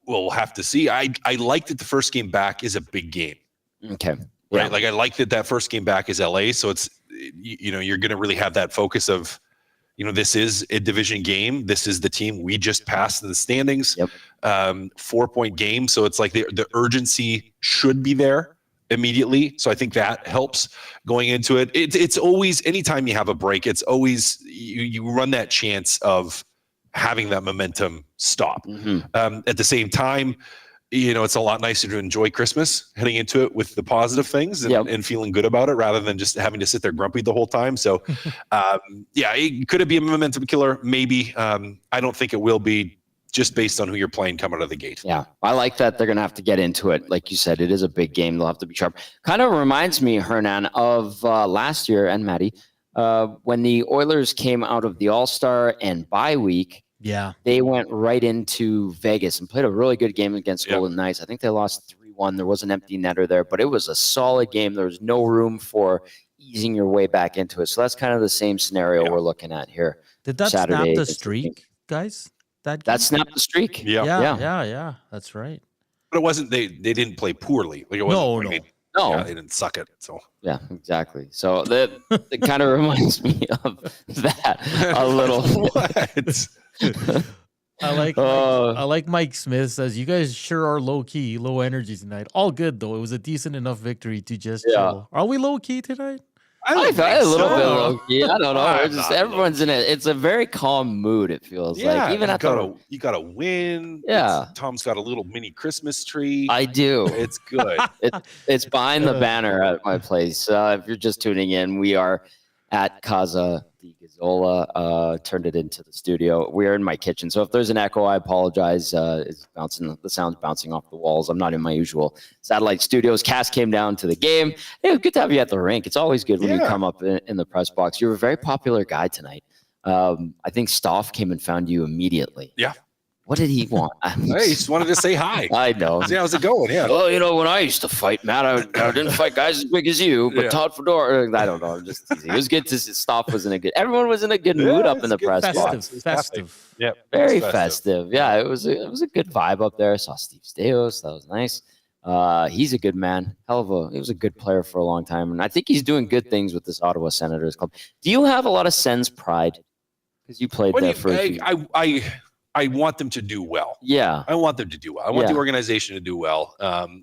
Well, we'll have to see. I like that the first game back is a big game. Okay. Right. Like I like that first game back is LA. So it's, you're going to really have that focus of, this is a division game. This is the team we just passed in the standings. Yep. 4-point game. So it's like the urgency should be there immediately. So I think that helps going into it. It's always, anytime you have a break, it's always, you run that chance of having that momentum stop. Mm-hmm. At the same time, it's a lot nicer to enjoy Christmas heading into it with the positive things and feeling good about it rather than just having to sit there grumpy the whole time. So, could it be a momentum killer? Maybe. I don't think it will be, just based on who you're playing coming out of the gate. Yeah, I like that they're going to have to get into it. Like you said, it is a big game. They'll have to be sharp. Kind of reminds me, Hernan, of last year, and Maddie, when the Oilers came out of the All-Star and bye week. Yeah. They went right into Vegas and played a really good game against Golden Knights. I think they lost 3-1. There was an empty netter there, but it was a solid game. There was no room for easing your way back into it. So that's kind of the same scenario we're looking at here. Did that Saturday snap the streak, guys? That snapped the streak. Yeah. That's right. But it wasn't, they didn't play poorly. Like it wasn't, No. Yeah, they didn't suck it. So yeah, exactly. So it kind of reminds me of that a little. What? I like Mike Smith says, you guys sure are low key, low energy tonight. All good though. It was a decent enough victory to just chill. Are we low key tonight? I thought a little bit low key. I don't know. Everyone's in it. It's a very calm mood. It feels like even at you got to win. Yeah, Tom's got a little mini Christmas tree. I do. It's good. It's behind the banner at my place. If you're just tuning in, we are at Casa de Gazzola. Turned it into the studio. We're in my kitchen, so if there's an echo, I apologize. It's bouncing. The sound's bouncing off the walls. I'm not in my usual satellite studios. Cass came down to the game. It was good to have you at the rink. It's always good when you come up in the press box. You're a very popular guy tonight. I think Stoff came and found you immediately. Yeah. What did he want? He just wanted to say hi. I know. See, how's it going? Yeah. Well, when I used to fight, Matt, I didn't fight guys as big as you, but Todd Fedor, I don't know. I'm just teasing. It was good to see Stoff was in a good. Everyone was in a good mood up in the press box. Festive. Yeah. Very festive. Yeah, it was a good vibe up there. I saw Steve Stais. That was nice. He's a good man. He was a good player for a long time, and I think he's doing good things with this Ottawa Senators club. Do you have a lot of Sens pride? Because you played there for a few. I want them to do well. Yeah. I want them to do well. I want the organization to do well,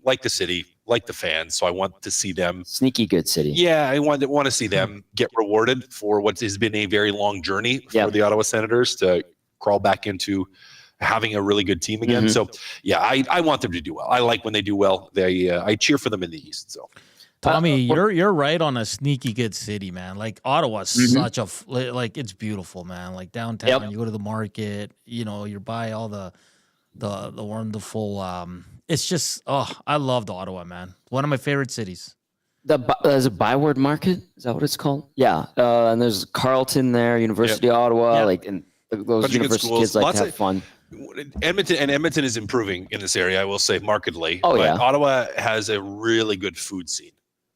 like the city, like the fans. So I want to see them. Sneaky good city. Yeah, I want to see them get rewarded for what has been a very long journey for the Ottawa Senators to crawl back into having a really good team again. So, I want them to do well. I like when they do well. I cheer for them in the East. So. Tommy, you're right on a sneaky good city, man. Like Ottawa's such a it's beautiful, man. Like downtown, you go to the market, you're by all the wonderful. It's just I loved Ottawa, man. One of my favorite cities. There's a Byward Market. Is that what it's called? Yeah, and there's Carleton there, University of Ottawa, and those university kids like to have fun. Edmonton is improving in this area, I will say, markedly. Oh, but Ottawa has a really good food scene.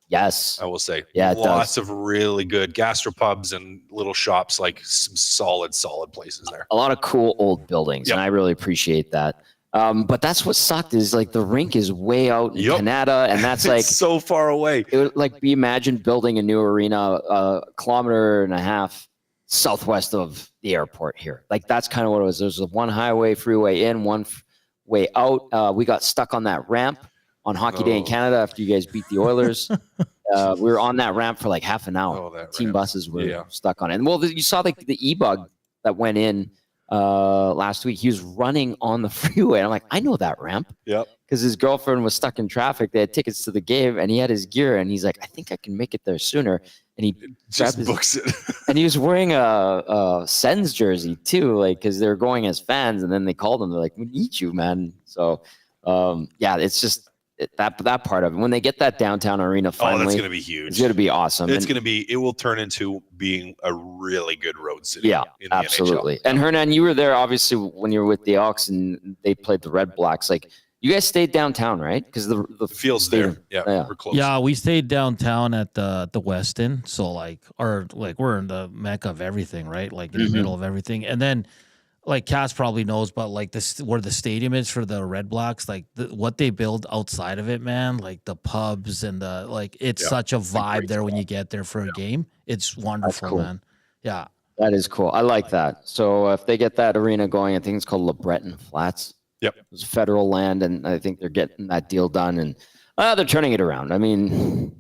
Yes. I will say. Yeah, lots of really good gastropubs and little shops, like some solid places there. A lot of cool old buildings, and I really appreciate that. But that's what sucked is like the rink is way out in Canada, and that's like so far away. It would imagine building a new arena a kilometer and a half southwest of the airport here. Like that's kind of what it was. There's one freeway in, one way out. We got stuck on that ramp on Hockey Day in Canada after you guys beat the Oilers. We were on that ramp for like half an hour. Team buses were stuck on it. And you saw the e-bug that went in last week. He was running on the freeway. And I'm like, I know that ramp. Yep. Because his girlfriend was stuck in traffic. They had tickets to the game, and he had his gear. And he's like, I think I can make it there sooner. And he just books it. And he was wearing a Sens jersey too, because they were going as fans. And then they called him. They're like, we need you, man. So it's just. That part of it. When they get that downtown arena finally, that's going to be huge. It's going to be awesome. It will turn into being a really good road city. Yeah, absolutely. NHL. And Hernan, you were there obviously when you were with the Elks and they played the Red Blacks. Like you guys stayed downtown, right? Because the field's there. Yeah, we're close. Yeah, we stayed downtown at the Westin. So we're in the mecca of everything, right? Like in the middle of everything. And then Cass probably knows, but where the stadium is for the Red Blacks, what they build outside of it, man, like the pubs and it's such a vibe there when you get there for a game. It's wonderful, cool. Man. Yeah. That is cool. I like that. So if they get that arena going, I think it's called LeBreton Flats. Yep. It's federal land, and I think they're getting that deal done, and they're turning it around. I mean,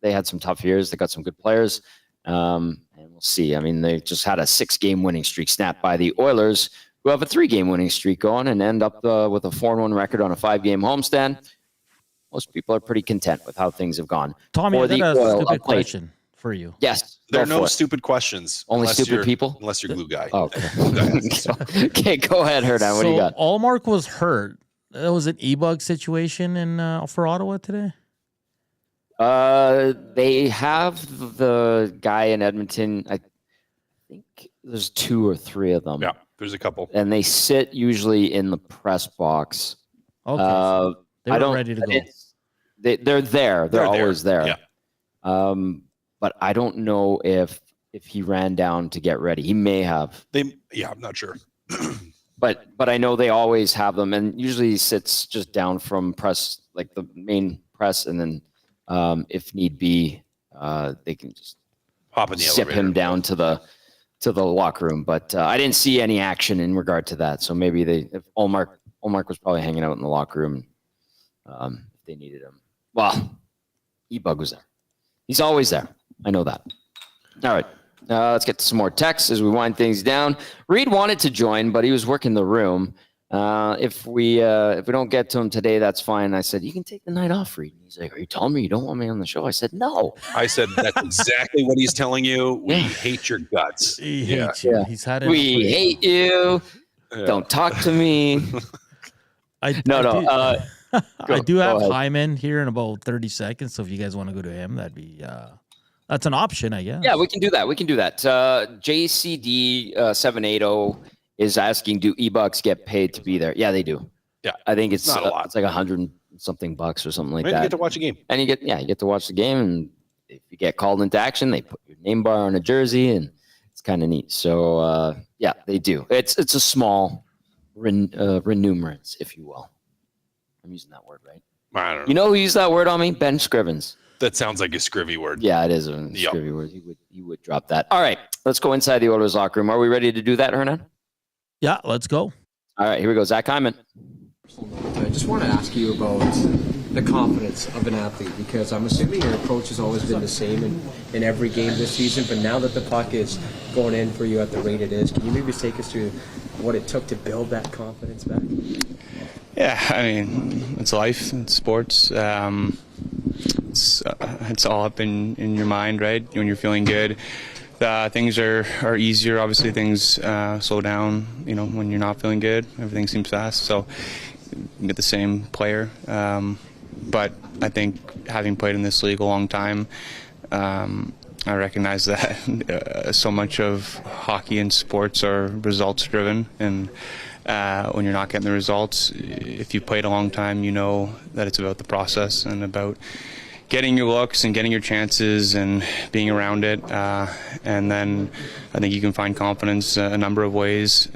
they had some tough years. They got some good players. And we'll see. I mean, they just had a 6-game winning streak snapped by the Oilers, who have a 3-game winning streak going and end up with a 4-1 record on a 5-game homestand. Most people are pretty content with how things have gone. Tommy, For I got the a Oil stupid of plate. question for you. Yes. There are go no for it. stupid questions. Only unless stupid you're- people? Unless you're glue guy. Oh, okay. Go ahead. Okay, go ahead, Hernan. What do you got? Allmark was hurt. That was an e-bug situation for Ottawa today? They have the guy in Edmonton. I think there's 2 or 3 of them. Yeah, there's a couple. And they sit usually in the press box. Okay. So they were ready to go. They're there. They're always there. Yeah. But I don't know if he ran down to get ready. He may have. I'm not sure. But I know they always have them, and usually he sits just down from press, like the main press, and then if need be, they can just Hop in the zip elevator. him down to the locker room. But I didn't see any action in regard to that. So maybe if Allmark was probably hanging out in the locker room if they needed him. Well, E-Bug was there. He's always there. I know that. All right. Let's get to some more texts as we wind things down. Reed wanted to join, but he was working the room. If we don't get to him today, that's fine. I said, you can take the night off, Reed. He's like, are you telling me you don't want me on the show? I said, no. I said, that's exactly what he's telling you. We hate your guts. He hates you. Yeah. He's had it. We hate you. Yeah. Don't talk to me. I do have ahead. Hyman here in about 30 seconds. So if you guys want to go to him, that'd be that's an option, I guess. Yeah, we can do that. JCD 780 is asking, do E-Bucks get paid to be there? Yeah, they do. Yeah. I think it's Not a lot. It's like $100 something bucks or something like You that. get to watch a game. And you get to watch the game, and if you get called into action, they put your name bar on a jersey, and it's kind of neat. So yeah, they do. It's a small remunerance, if you will. I'm using that word right. I don't know. You know who used that word on me? Ben Scrivens. That sounds like a scurvy word. Yeah, it is a Yep. scurvy word. He would drop that. All right, let's go inside the Oilers locker room. Are we ready to do that, Hernan? Yeah, let's go. All right, here we go. Zack Hedman. I just want to ask you about the confidence of an athlete, because I'm assuming your approach has always been the same in every game this season, but now that the puck is going in for you at the rate it is, can you maybe take us through what it took to build that confidence back? Yeah, I mean, it's life, it's sports. It's all up in your mind, right? When you're feeling good, things are easier. Obviously, things slow down. You know, when you're not feeling good, everything seems fast. So you get the same player. But I think having played in this league a long time, I recognize that so much of hockey and sports are results driven, and when you're not getting the results, if you played a long time, you know that it's about the process and about getting your looks and getting your chances and being around it. And then I think you can find confidence a number of ways.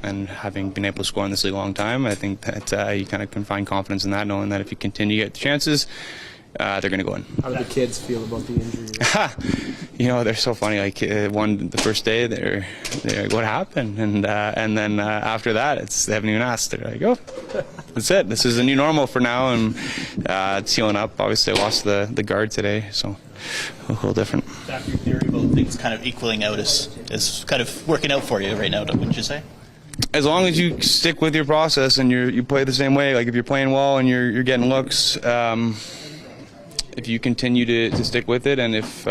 And having been able to score in this league a long time, I think that you kind of can find confidence in that, knowing that if you continue to get the chances, they're going to go in. How do the kids feel about the injury? You know, they're so funny. Like the first day, they're like, "What happened?" And then after that, they haven't even asked. They're like, "Oh, that's it. This is a new normal for now." And it's healing up. Obviously, I lost the guard today, so a little different. Zach, your theory about things kind of equaling out is kind of working out for you right now, wouldn't you say? As long as you stick with your process and you play the same way, like if you're playing well and you're getting looks, if you continue to stick with it, and if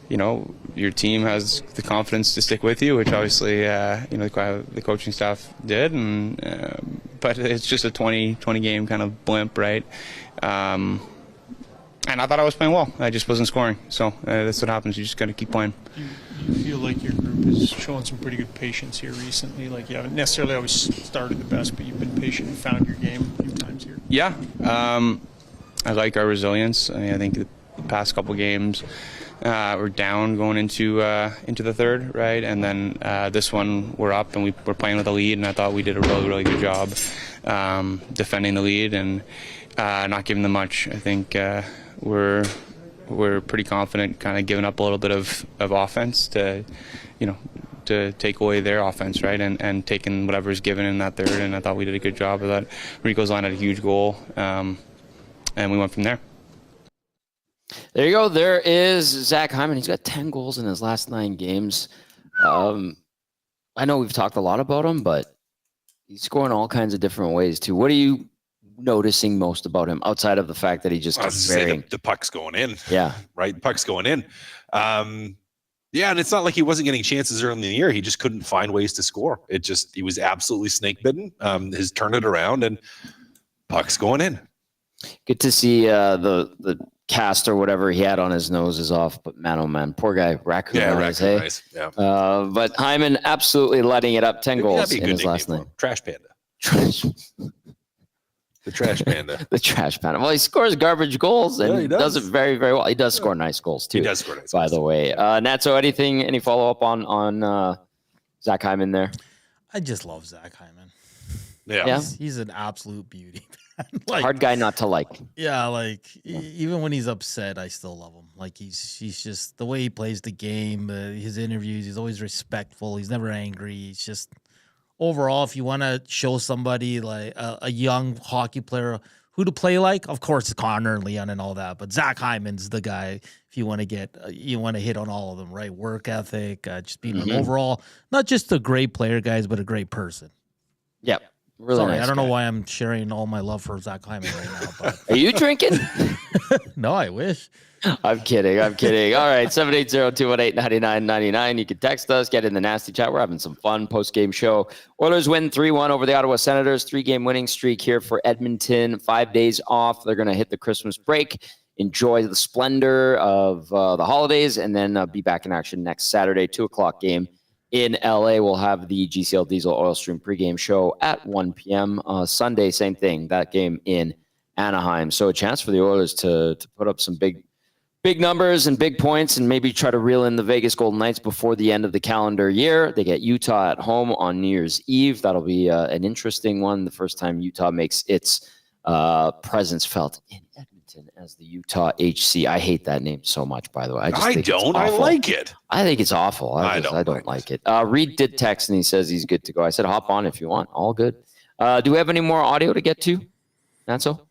you know your team has the confidence to stick with you, which obviously you know the coaching staff did, and but it's just a 20 game kind of blimp, right? And I thought I was playing well. I just wasn't scoring. So that's what happens. You just got to keep playing. You feel like your group has shown some pretty good patience here recently? Like you haven't necessarily always started the best, but you've been patient and found your game a few times here. Yeah. I like our resilience. I think the past couple games we're down going into the third, right? And then this one we're up and we're playing with a lead, and I thought we did a really good job defending the lead and not giving them much. I think we're pretty confident, kind of giving up a little bit of offense to take away their offense, right? And taking whatever's given in that third, and I thought we did a good job of that. Rico's line had a huge goal, and we went from there. There you go. There is Zack Hedman. He's got 10 goals in his last 9 games. I know we've talked a lot about him, but he's scoring all kinds of different ways too. What are you noticing most about him outside of the fact that he just I was keeps to say varying? the puck's going in. Yeah. Right. Puck's going in. Yeah, and it's not like he wasn't getting chances early in the year. He just couldn't find ways to score. He was absolutely snake bitten. His turn it around and puck's going in. Good to see the cast or whatever he had on his nose is off, but man, oh man, poor guy, raccoon eyes, hey? Eyes. Yeah. But Hyman absolutely letting it up, 10 Maybe goals that'd be a in good his nickname last for night. him. Trash Panda. Trash, The Trash Panda. the trash panda. Well, he scores garbage goals and Yeah, he does does. it very, very well. He does score nice goals too. He does score nice by goals. the way. Natso, any follow up on Zack Hyman there? I just love Zack Hedman. Yeah. He's an absolute beauty. Hard guy not to like. Yeah, even when he's upset, I still love him. Like he's just the way he plays the game, his interviews, he's always respectful. He's never angry. He's just overall, if you want to show somebody like a young hockey player who to play like, of course, Connor and Leon and all that, but Zack Hyman's the guy. If you want to get, you want to hit on all of them, right? Work ethic, just being an overall, not just a great player, guys, but a great person. Yep. Really Sorry, nice I don't know guy. why I'm sharing all my love for Zack Hyman right now, but Are you drinking? no, I wish. I'm kidding. All right, 780-218-9999. You can text us, get in the nasty chat. We're having some fun post-game show. Oilers win 3-1 over the Ottawa Senators. 3-game winning streak here for Edmonton. 5 days off. They're going to hit the Christmas break, enjoy the splendor of the holidays, and then be back in action next Saturday, 2 o'clock game in LA. We'll have the GCL Diesel Oil Stream pregame show at 1 p.m. Sunday, same thing, that game in Anaheim. So a chance for the Oilers to put up some big numbers and big points and maybe try to reel in the Vegas Golden Knights before the end of the calendar year. They get Utah at home on New Year's Eve. That'll be an interesting one. The first time Utah makes its presence felt in Edmonton as the Utah HC. I hate that name so much, by the way. I don't. I like it. I think it's awful. I don't like it. Reed did text and he says he's good to go. I said, hop on if you want. All good. Do we have any more audio to get to? Natso?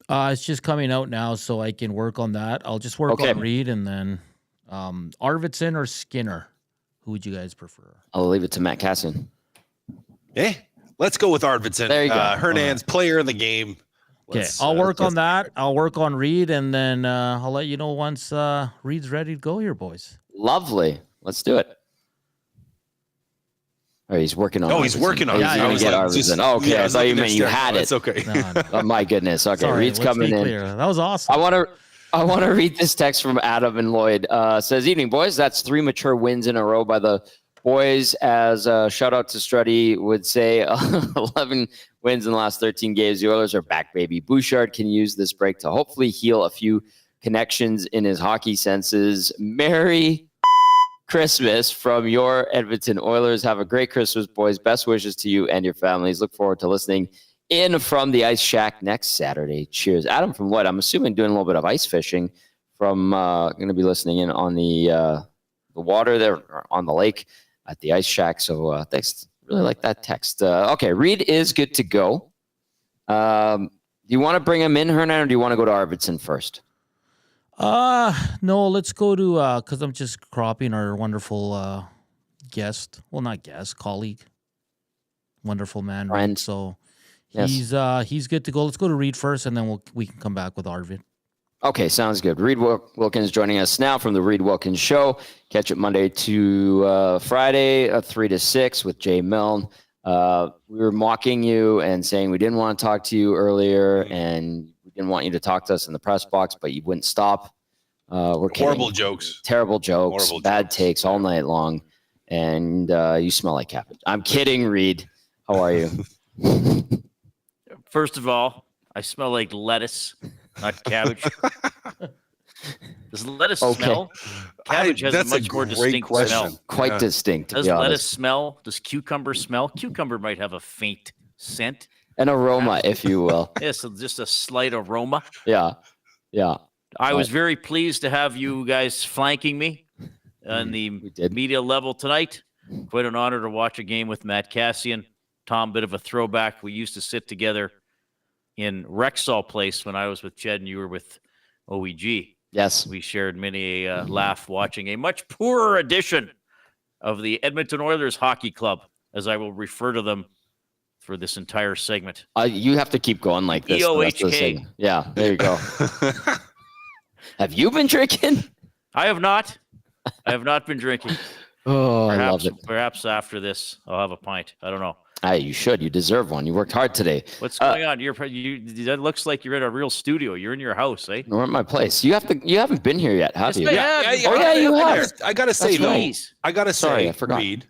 It's just coming out now, so I can work on that. I'll just work on Reed and then Arvidsson or Skinner. Who would you guys prefer? I'll leave it to Matt Kassian. Let's go with Arvidsson. There you go. Hernan's player in the game. Okay, I'll work on that. I'll work on Reed, and then I'll let you know once Reed's ready to go here, boys. Lovely. Let's do it. Oh, he's working on it. Oh, he's working on it. He's going to get Arvidsson. Okay, I thought you meant you had it. It's okay. No. Oh, my goodness. Okay, Sorry, Reed's let's coming be in. clear. That was awesome. I want to read this text from Adam and Lloyd. Says, evening, boys. That's 3 mature wins in a row by the boys. As shout out to Struddy would say, 11 wins in the last 13 games. The Oilers are back, baby. Bouchard can use this break to hopefully heal a few connections in his hockey senses. Merry Christmas from your Edmonton Oilers. Have a great Christmas, boys. Best wishes to you and your families. Look forward to listening in from the Ice Shack next Saturday. Cheers. Adam from Lloyd, I'm assuming doing a little bit of ice fishing from going to be listening in on the water there on the lake at the Ice Shack. So thanks. Really like that text. Okay, Reed is good to go. Do you want to bring him in, Hernan, or do you want to go to Arvidsson first? No, let's go to because I'm just cropping our wonderful guest. Well, not guest, colleague. Wonderful man, Friend. Reed. So Yes. he's good to go. Let's go to Reed first, and then we can come back with Arvid. Okay, sounds good. Reed Wilkins joining us now from the Reed Wilkins Show. Catch it Monday to Friday, 3 to 6 with Jay Milne. We were mocking you and saying we didn't want to talk to you earlier, and we didn't want you to talk to us in the press box, but you wouldn't stop. We're kidding. Horrible jokes. Terrible jokes. Horrible Bad jokes. takes all night long, and you smell like cabbage. I'm kidding, Reed. How are you? First of all, I smell like lettuce, not cabbage. Does lettuce smell? Cabbage has a That's much more great distinct question. smell. Quite distinct, to Does be honest. lettuce smell? Does cucumber smell? Cucumber might have a faint scent. An aroma, if you will. Yes, so just a slight aroma. Yeah. I was very pleased to have you guys flanking me on the did. media level tonight. Quite an honor to watch a game with Matt Kassian. Tom, bit of a throwback. We used to sit together in Rexall Place when I was with Jed and you were with OEG. Yes. We shared many a laugh watching a much poorer edition of the Edmonton Oilers Hockey Club. as I will refer to them for this entire segment. You have to keep going like this. the rest of the EOHK. segment. Yeah, there you go. Have you been drinking? I have not. I have not been drinking. Oh, I love it. Perhaps after this, I'll have a pint. I don't know. You should. You deserve one. You worked hard today. What's going on? That looks like you're in a real studio. You're in your house, eh? We're at my place. You haven't been here yet, have you? I have. You have. I gotta say though. Jeez. I gotta say, Sorry, I forgot. Reed,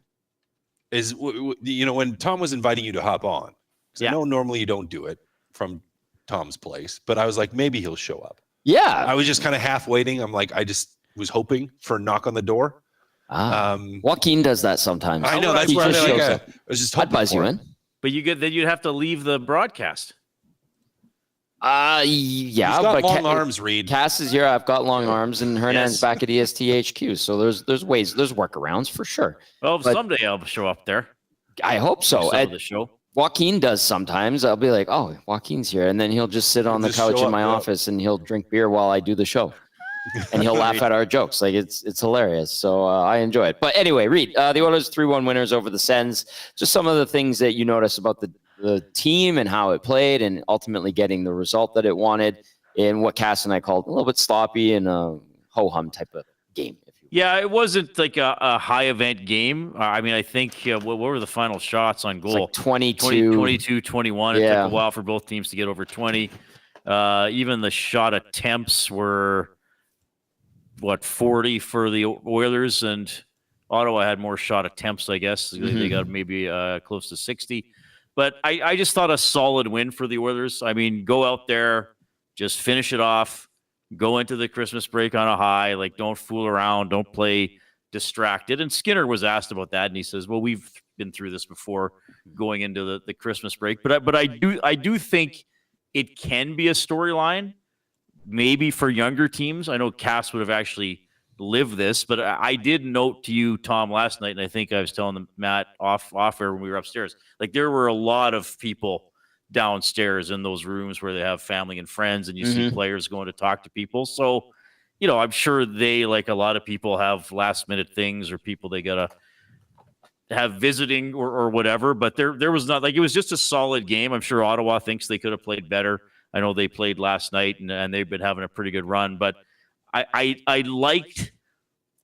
is when Tom was inviting you to hop on. 'Cause I know normally you don't do it from Tom's place, but I was like, maybe he'll show up. Yeah. I was just kind of half waiting. I'm like, I just was hoping for a knock on the door. Joaquin does that sometimes. I know that's He where just shows I up. was just I'd hoping buzz you for it. in. But then you'd have to leave the broadcast. Yeah, He's got but long arms, Reed. Cass is here. I've got long arms, and Hernan's Yes. back at ESTHQ. So there's ways, there's workarounds for sure. Well, But- someday I'll show up there. I hope so. Some of the show. Joaquin does sometimes. I'll be like, oh, Joaquin's here. And then he'll just sit on the Just couch show in up, my yeah. office and he'll drink beer while I do the show. And he'll laugh at our jokes. Like it's hilarious. So I enjoy it. But anyway, Reed, the Oilers 3-1 winners over the Sens. Just some of the things that you notice about the team and how it played and ultimately getting the result that it wanted in what Cass and I called a little bit sloppy and a ho-hum type of game. Yeah, it wasn't like a high event game. I mean, I think what were the final shots on goal? It's like 22. 22, 21. It Yeah. took a while for both teams to get over 20. Even the shot attempts were 40 for the Oilers, and Ottawa had more shot attempts, I guess. They got maybe close to 60. But I just thought a solid win for the Oilers. I mean, go out there, just finish it off. Go into the Christmas break on a high. Like, don't fool around. Don't play distracted. And Skinner was asked about that, and he says, "Well, we've been through this before, going into the Christmas break." But I do think it can be a storyline, maybe for younger teams. I know Cass would have actually lived this, but I did note to you, Tom, last night, and I think I was telling them, Matt off air when we were upstairs. Like, there were a lot of people downstairs in those rooms where they have family and friends, and you see players going to talk to people. So, I'm sure they, like a lot of people, have last minute things or people they gotta have visiting or whatever. But there was not, like, it was just a solid game. I'm sure Ottawa thinks they could have played better. I know they played last night and they've been having a pretty good run, but I liked,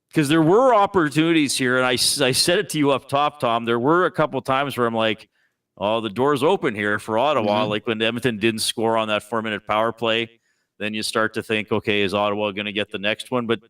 because there were opportunities here, and I said it to you up top, Tom. There were a couple times where I'm like, oh, the door's open here for Ottawa. Like when Edmonton didn't score on that 4-minute power play, then you start to think, okay, is Ottawa going to get the next one? But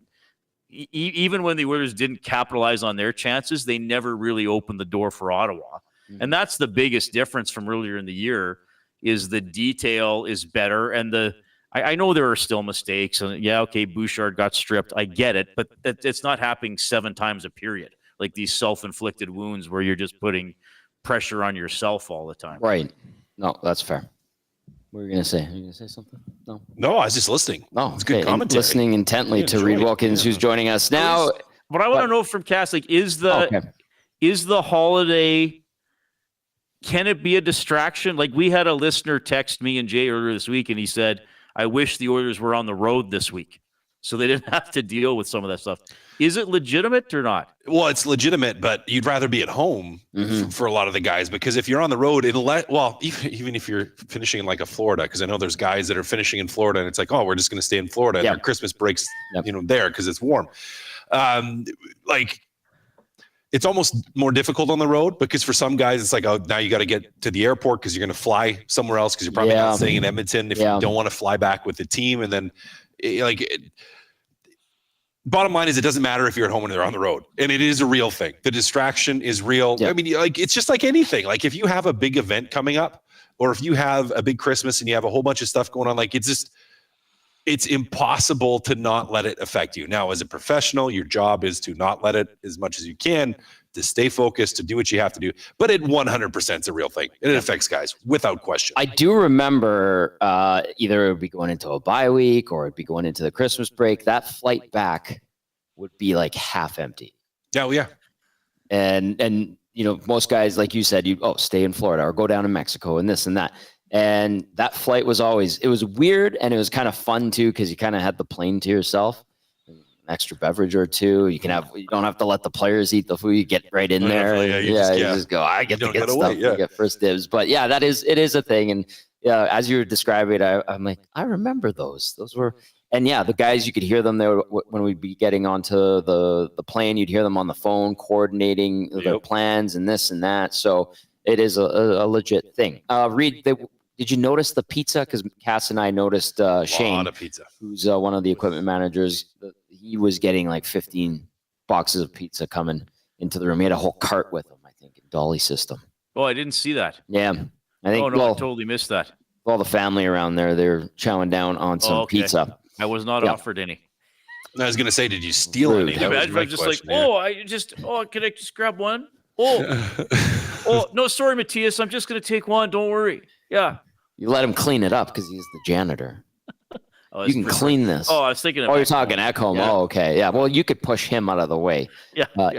even when the Oilers didn't capitalize on their chances, they never really opened the door for Ottawa. And that's the biggest difference from earlier in the year, is the detail is better. And I know there are still mistakes. And yeah, okay, Bouchard got stripped. I get it. But it's not happening 7 times a period, like these self-inflicted wounds where you're just putting pressure on yourself all the time. Right. No, that's fair. What were you going to say? Are you going to say something? No, I was just listening. No, it's good commentary. Listening intently to Reed Wilkins, who's joining us now. But I want to know from Cass, like, is the holiday, can it be a distraction? Like, we had a listener text me and Jay earlier this week, and he said, I wish the Oilers were on the road this week so they didn't have to deal with some of that stuff. Is it legitimate or not? Well, it's legitimate, but you'd rather be at home for a lot of the guys, because if you're on the road, even if you're finishing in like a Florida, because I know there's guys that are finishing in Florida and it's like, oh, we're just going to stay in Florida and our Christmas breaks, there because it's warm. It's almost more difficult on the road, because for some guys, it's like, oh, now you got to get to the airport because you're going to fly somewhere else because you're probably not staying in Edmonton if you don't want to fly back with the team. And then bottom line is, it doesn't matter if you're at home and they're on the road, and it is a real thing. The distraction is real. I mean, like, it's just like anything. Like, if you have a big event coming up, or if you have a big Christmas and you have a whole bunch of stuff going on, like, it's impossible to not let it affect you. Now, as a professional, your job is to not let it as much as you can, to stay focused, to do what you have to do. But it 100% is a real thing. It affects guys without question. I do remember either it would be going into a bye week or it'd be going into the Christmas break. That flight back would be like half empty. Oh, yeah. And most guys, like you said, stay in Florida or go down to Mexico and this and that. And that flight was it was weird, and it was kind of fun too, because you kind of had the plane to yourself. extra beverage or two. You don't have to let the players eat the food. You get right in there. You just go, I get to get stuff. You get first dibs. But yeah, it is a thing. And yeah, as you were describing it, I'm like, I remember those. Those were, and yeah, the guys, you could hear them there when we'd be getting onto the plane. You'd hear them on the phone coordinating their plans and this and that. So it is a legit thing. Reed, did you notice the pizza? Because Cass and I noticed Shane, lot of pizza, who's one of the equipment managers. He was getting like 15 boxes of pizza coming into the room. He had a whole cart with him, I think, in dolly system. Oh, I didn't see that. Yeah. I think, I totally missed that. All the family around there, they're chowing down on some pizza. I was not offered any. I was going to say, did you steal any? I was just like, can I just grab one? Oh, no, sorry, Matthias. I'm just going to take one. Don't worry. Yeah. You let him clean it up because he's the janitor. You can clean this. Oh, I was thinking. You're talking Ekholm. Yeah. Oh, okay. Yeah. Well, you could push him out of the way.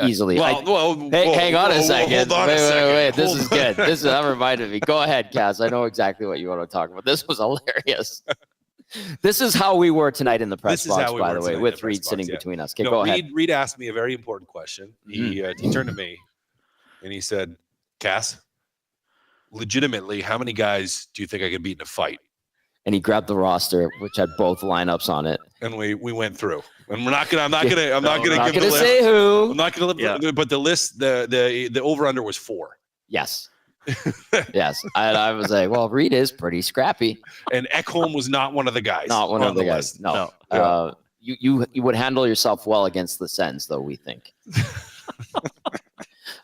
Easily. Hang on a second. Wait. This is good. That reminded me. Go ahead, Cass. I know exactly what you want to talk about. This was hilarious. This is how we were tonight in the press box, by the way, with Reed sitting between us. Okay, go ahead. Reed asked me a very important question. He turned to me and he said, Cass, legitimately, how many guys do you think I could beat in a fight? And he grabbed the roster, which had both lineups on it. And we went through. And I'm not gonna give the list. Say who. I'm not gonna but the list, the over-under was 4. Yes. Yes. I was like, well, Reed is pretty scrappy. And Ekholm was not one of the guys. Not one of the guys. No. You would handle yourself well against the Sens, though, we think.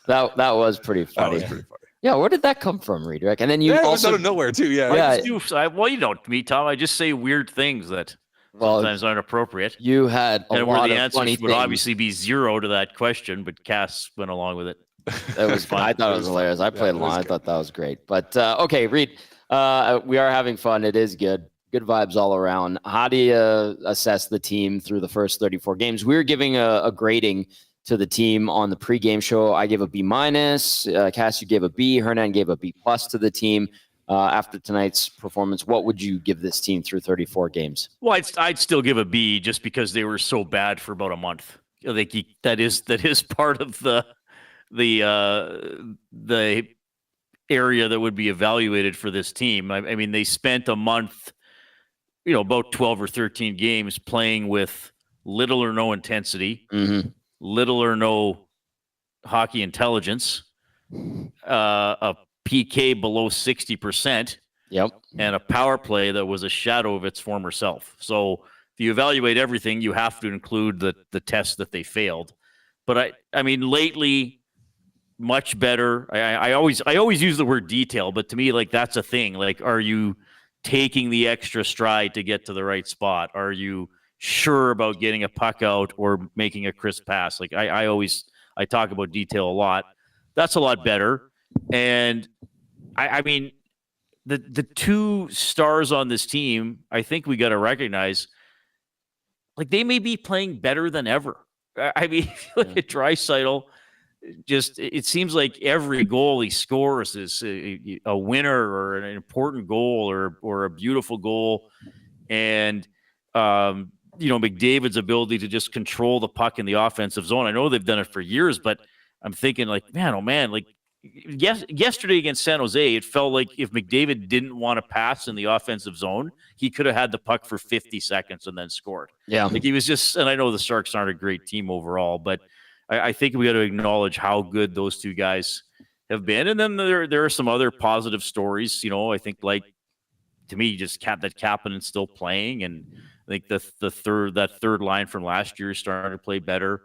That was pretty funny. Yeah, where did that come from, Reed? And then you also, it was out of nowhere too. Well, you know me, Tom. I just say weird things that sometimes aren't appropriate. You had a lot of answers funny would things. Obviously be 0 to that question, but Cass went along with it. That was fun. I thought it was hilarious. I played along. I thought that was great. But okay, Reed, we are having fun. It is good. Good vibes all around. How do you assess the team through the first 34 games? We're giving a grading to the team on the pregame show. I gave a B-. Cass, you gave a B. Hernan gave a B+ to the team. After tonight's performance, what would you give this team through 34 games? Well, I'd still give a B just because they were so bad for about a month. I think that is part of the area that would be evaluated for this team. I mean, they spent a month, about 12 or 13 games playing with little or no intensity, little or no hockey intelligence, a PK below 60%, and a power play that was a shadow of its former self. So if you evaluate everything, you have to include the tests that they failed. But I mean, lately, much better. I always use the word detail, but to me, like, that's a thing. Like, are you taking the extra stride to get to the right spot? Are you sure about getting a puck out or making a crisp pass? Like, I talk about detail a lot. That's a lot better. And I mean, the 2 stars on this team, I think we got to recognize, like, they may be playing better than ever. I mean, if you look at Draisaitl, it seems like every goal he scores is a winner or an important goal or a beautiful goal. And, McDavid's ability to just control the puck in the offensive zone. I know they've done it for years, but I'm thinking, like, man, oh man, like, yesterday against San Jose, it felt like if McDavid didn't want to pass in the offensive zone, he could have had the puck for 50 seconds and then scored. Yeah. Like, he was just, and I know the Sharks aren't a great team overall, but I think we got to acknowledge how good those 2 guys have been. And then there are some other positive stories, I think, like, to me, just that Kapanen still playing. And I think that third line from last year is starting to play better.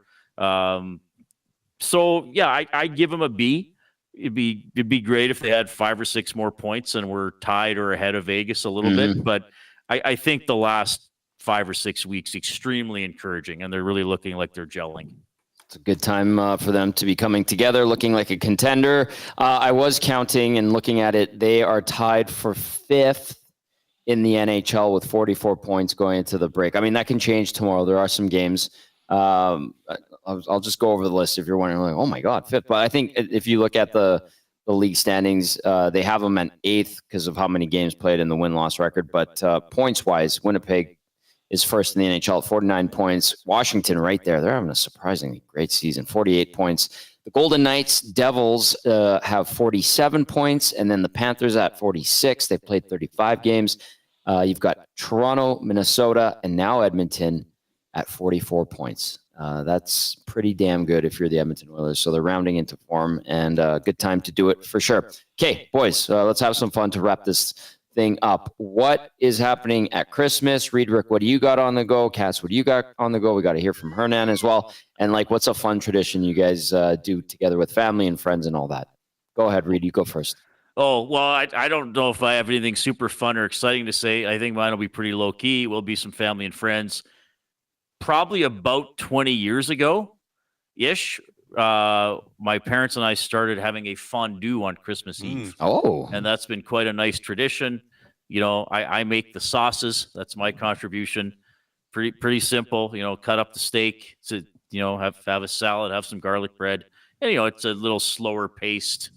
So yeah, I give them a B. It'd be great if they had 5 or 6 more points and were tied or ahead of Vegas a little bit. But I think the last 5 or 6 weeks extremely encouraging, and they're really looking like they're gelling. It's a good time for them to be coming together, looking like a contender. I was counting and looking at it. They are tied for 5th in the NHL with 44 points going into the break. I mean, that can change tomorrow. There are some games. I'll just go over the list if you're wondering, like, oh my God, 5th. But I think if you look at the league standings, they have them at 8th because of how many games played in the win-loss record. But points-wise, Winnipeg is first in the NHL at 49 points. Washington right there. They're having a surprisingly great season, 48 points. The Golden Knights, Devils have 47 points, and then the Panthers at 46. They've played 35 games. You've got Toronto, Minnesota, and now Edmonton at 44 points. That's pretty damn good if you're the Edmonton Oilers. So they're rounding into form, and a good time to do it for sure. Okay, boys, let's have some fun to wrap this thing up. What is happening at Christmas? Riedrich, what do you got on the go? Cass, what do you got on the go? We got to hear from Hernan as well. And like, what's a fun tradition you guys do together with family and friends and all that? Go ahead, Reed. You go first. Oh, well, I don't know if I have anything super fun or exciting to say. I think mine will be pretty low key. Will be some family and friends. Probably about 20 years ago-ish, my parents and I started having a fondue on Christmas Eve. Oh. And that's been quite a nice tradition. You know, I make the sauces. That's my contribution. Pretty simple. You know, cut up the steak to, you know, have a salad, have some garlic bread. And, you know, it's a little slower paced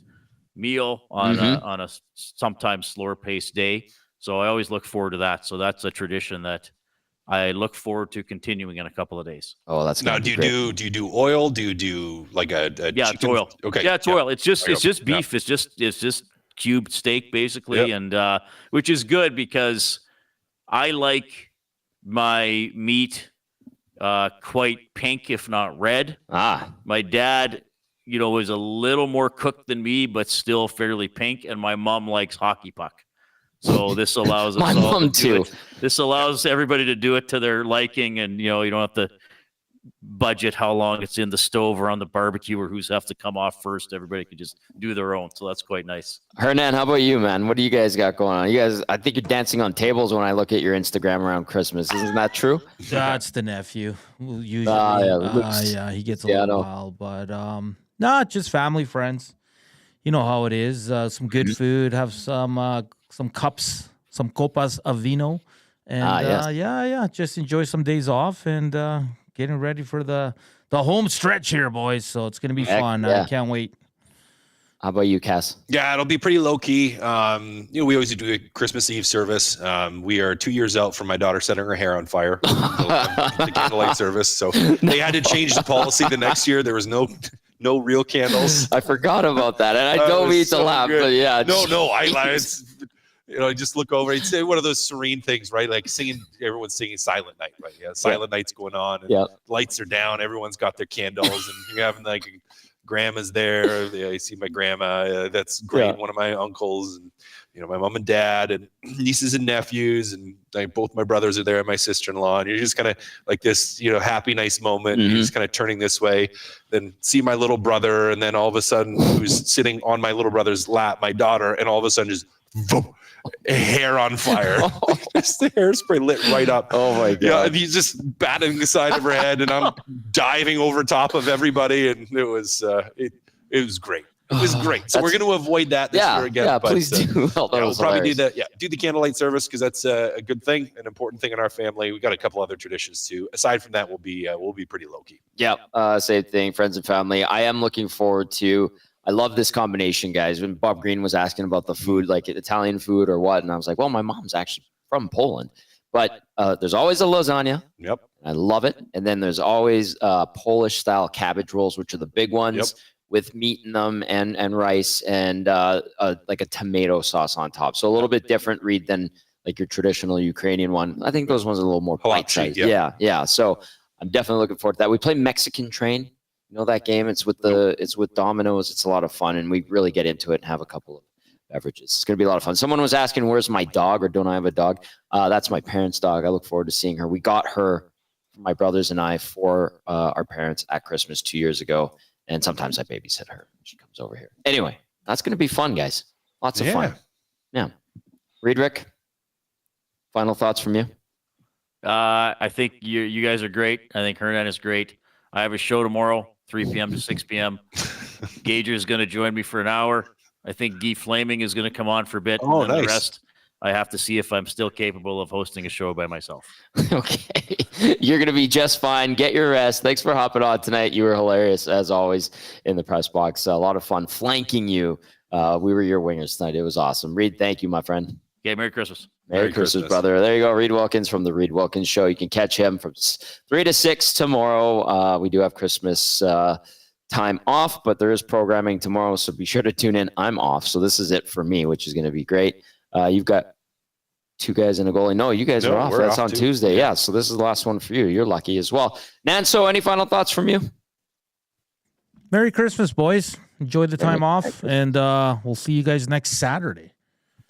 meal on a sometimes slower paced day. So I always look forward to that. So that's a tradition that I look forward to continuing in a couple of days. Oh, that's now. Do you do oil? Do you do like a yeah? Chicken? It's oil. Okay. Yeah, it's oil. It's just beef. Yeah. It's just cubed steak basically, and which is good because I like my meat quite pink, if not red. My dad, you know, was a little more cooked than me, but still fairly pink, and my mom likes hockey puck. So this allows us my all mom to do too. it. This allows everybody to do it to their liking, and you know, you don't have to budget how long it's in the stove or on the barbecue or who's have to come off first. Everybody can just do their own. So that's quite nice. Hernan, how about you, man? What do you guys got going on? You guys, I think you're dancing on tables when I look at your Instagram around Christmas. Isn't that true? That's the nephew. Usually, yeah, he gets a little wild, but no, just family, friends. You know how it is. Some good food. Have some cups, some copas of vino, and just enjoy some days off and getting ready for the home stretch here, boys. So it's gonna be fun. Yeah. I can't wait. How about you, Cass? Yeah, it'll be pretty low key. You know, we always do a Christmas Eve service. We are 2 years out from my daughter setting her hair on fire. The candlelight service, so they had to change the policy the next year. There was no real candles. I forgot about that, and I don't mean to laugh, but yeah. No, it's, you know, just look over. It's one of those serene things, right? Like everyone's singing Silent Night, right? Yeah, Silent Night's going on, and lights are down. Everyone's got their candles, and you're having like grandma's there. I see my grandma. That's great. One of my uncles, and you know, my mom and dad, and nieces and nephews, and like both my brothers are there, and my sister-in-law. And you're just kind of like this, you know, happy, nice moment. You're just kind of turning this way, then see my little brother, and then all of a sudden, who's sitting on my little brother's lap, my daughter, and all of a sudden just. Boom, hair on fire. Just the hairspray lit right up. Oh my god! Yeah, and he's just batting the side of her head, and I'm diving over top of everybody, and it was great. It was great. So we're going to avoid that this year again. Yeah, but, please do. we'll probably do that. Yeah, do the candlelight service because that's a good thing, an important thing in our family. We got a couple other traditions too. Aside from that, we'll be pretty low key. Yeah, same thing. Friends and family. I am looking forward to. I love this combination, guys. When Bob Green was asking about the food, like Italian food or what, and I was like, well, my mom's actually from Poland. But there's always a lasagna. Yep. I love it. And then there's always Polish-style cabbage rolls, which are the big ones with meat in them and rice and like a tomato sauce on top. So a little bit different, Reed, than like your traditional Ukrainian one. I think those ones are a little more bite-sized. Yeah. So I'm definitely looking forward to that. We play Mexican Train. You know that game? It's with dominoes. It's a lot of fun, and we really get into it and have a couple of beverages. It's going to be a lot of fun. Someone was asking, where's my dog, or don't I have a dog? That's my parents' dog. I look forward to seeing her. We got her, my brothers and I, for our parents at Christmas 2 years ago, and sometimes I babysit her. She comes over here. Anyway, that's going to be fun, guys. Lots of fun. Yeah. Riedrich, final thoughts from you? I think you guys are great. I think Hernan is great. I have a show tomorrow, 3 p.m. to 6 p.m. Gager is going to join me for an hour. I think Guy Flaming is going to come on for a bit. Oh, and then nice. The rest, I have to see if I'm still capable of hosting a show by myself. Okay. You're going to be just fine. Get your rest. Thanks for hopping on tonight. You were hilarious, as always, in the press box. A lot of fun flanking you. We were your wingers tonight. It was awesome. Reed, thank you, my friend. Okay, Merry Christmas. Merry Christmas, brother. There you go. Reed Wilkins from the Reed Wilkins Show. You can catch him from 3 to 6 tomorrow. We do have Christmas time off, but there is programming tomorrow, so be sure to tune in. I'm off, so this is it for me, which is going to be great. You've got 2 guys and a goalie. No, you guys are off. That's on Tuesday. Yeah, so this is the last one for you. You're lucky as well. Nanso, any final thoughts from you? Merry Christmas, boys. Enjoy the time off, and we'll see you guys next Saturday.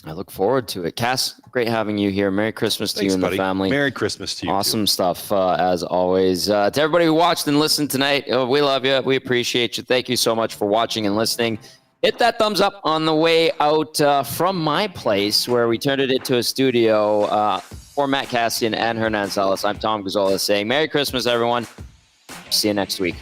I look forward to it. Cass, great having you here. Merry Christmas to you and the family. Merry Christmas to you. Awesome stuff, as always. To everybody who watched and listened tonight, we love you. We appreciate you. Thank you so much for watching and listening. Hit that thumbs up on the way out from my place where we turned it into a studio for Matt Kassian and Hernan Salas. I'm Tom Gazzola saying Merry Christmas, everyone. See you next week.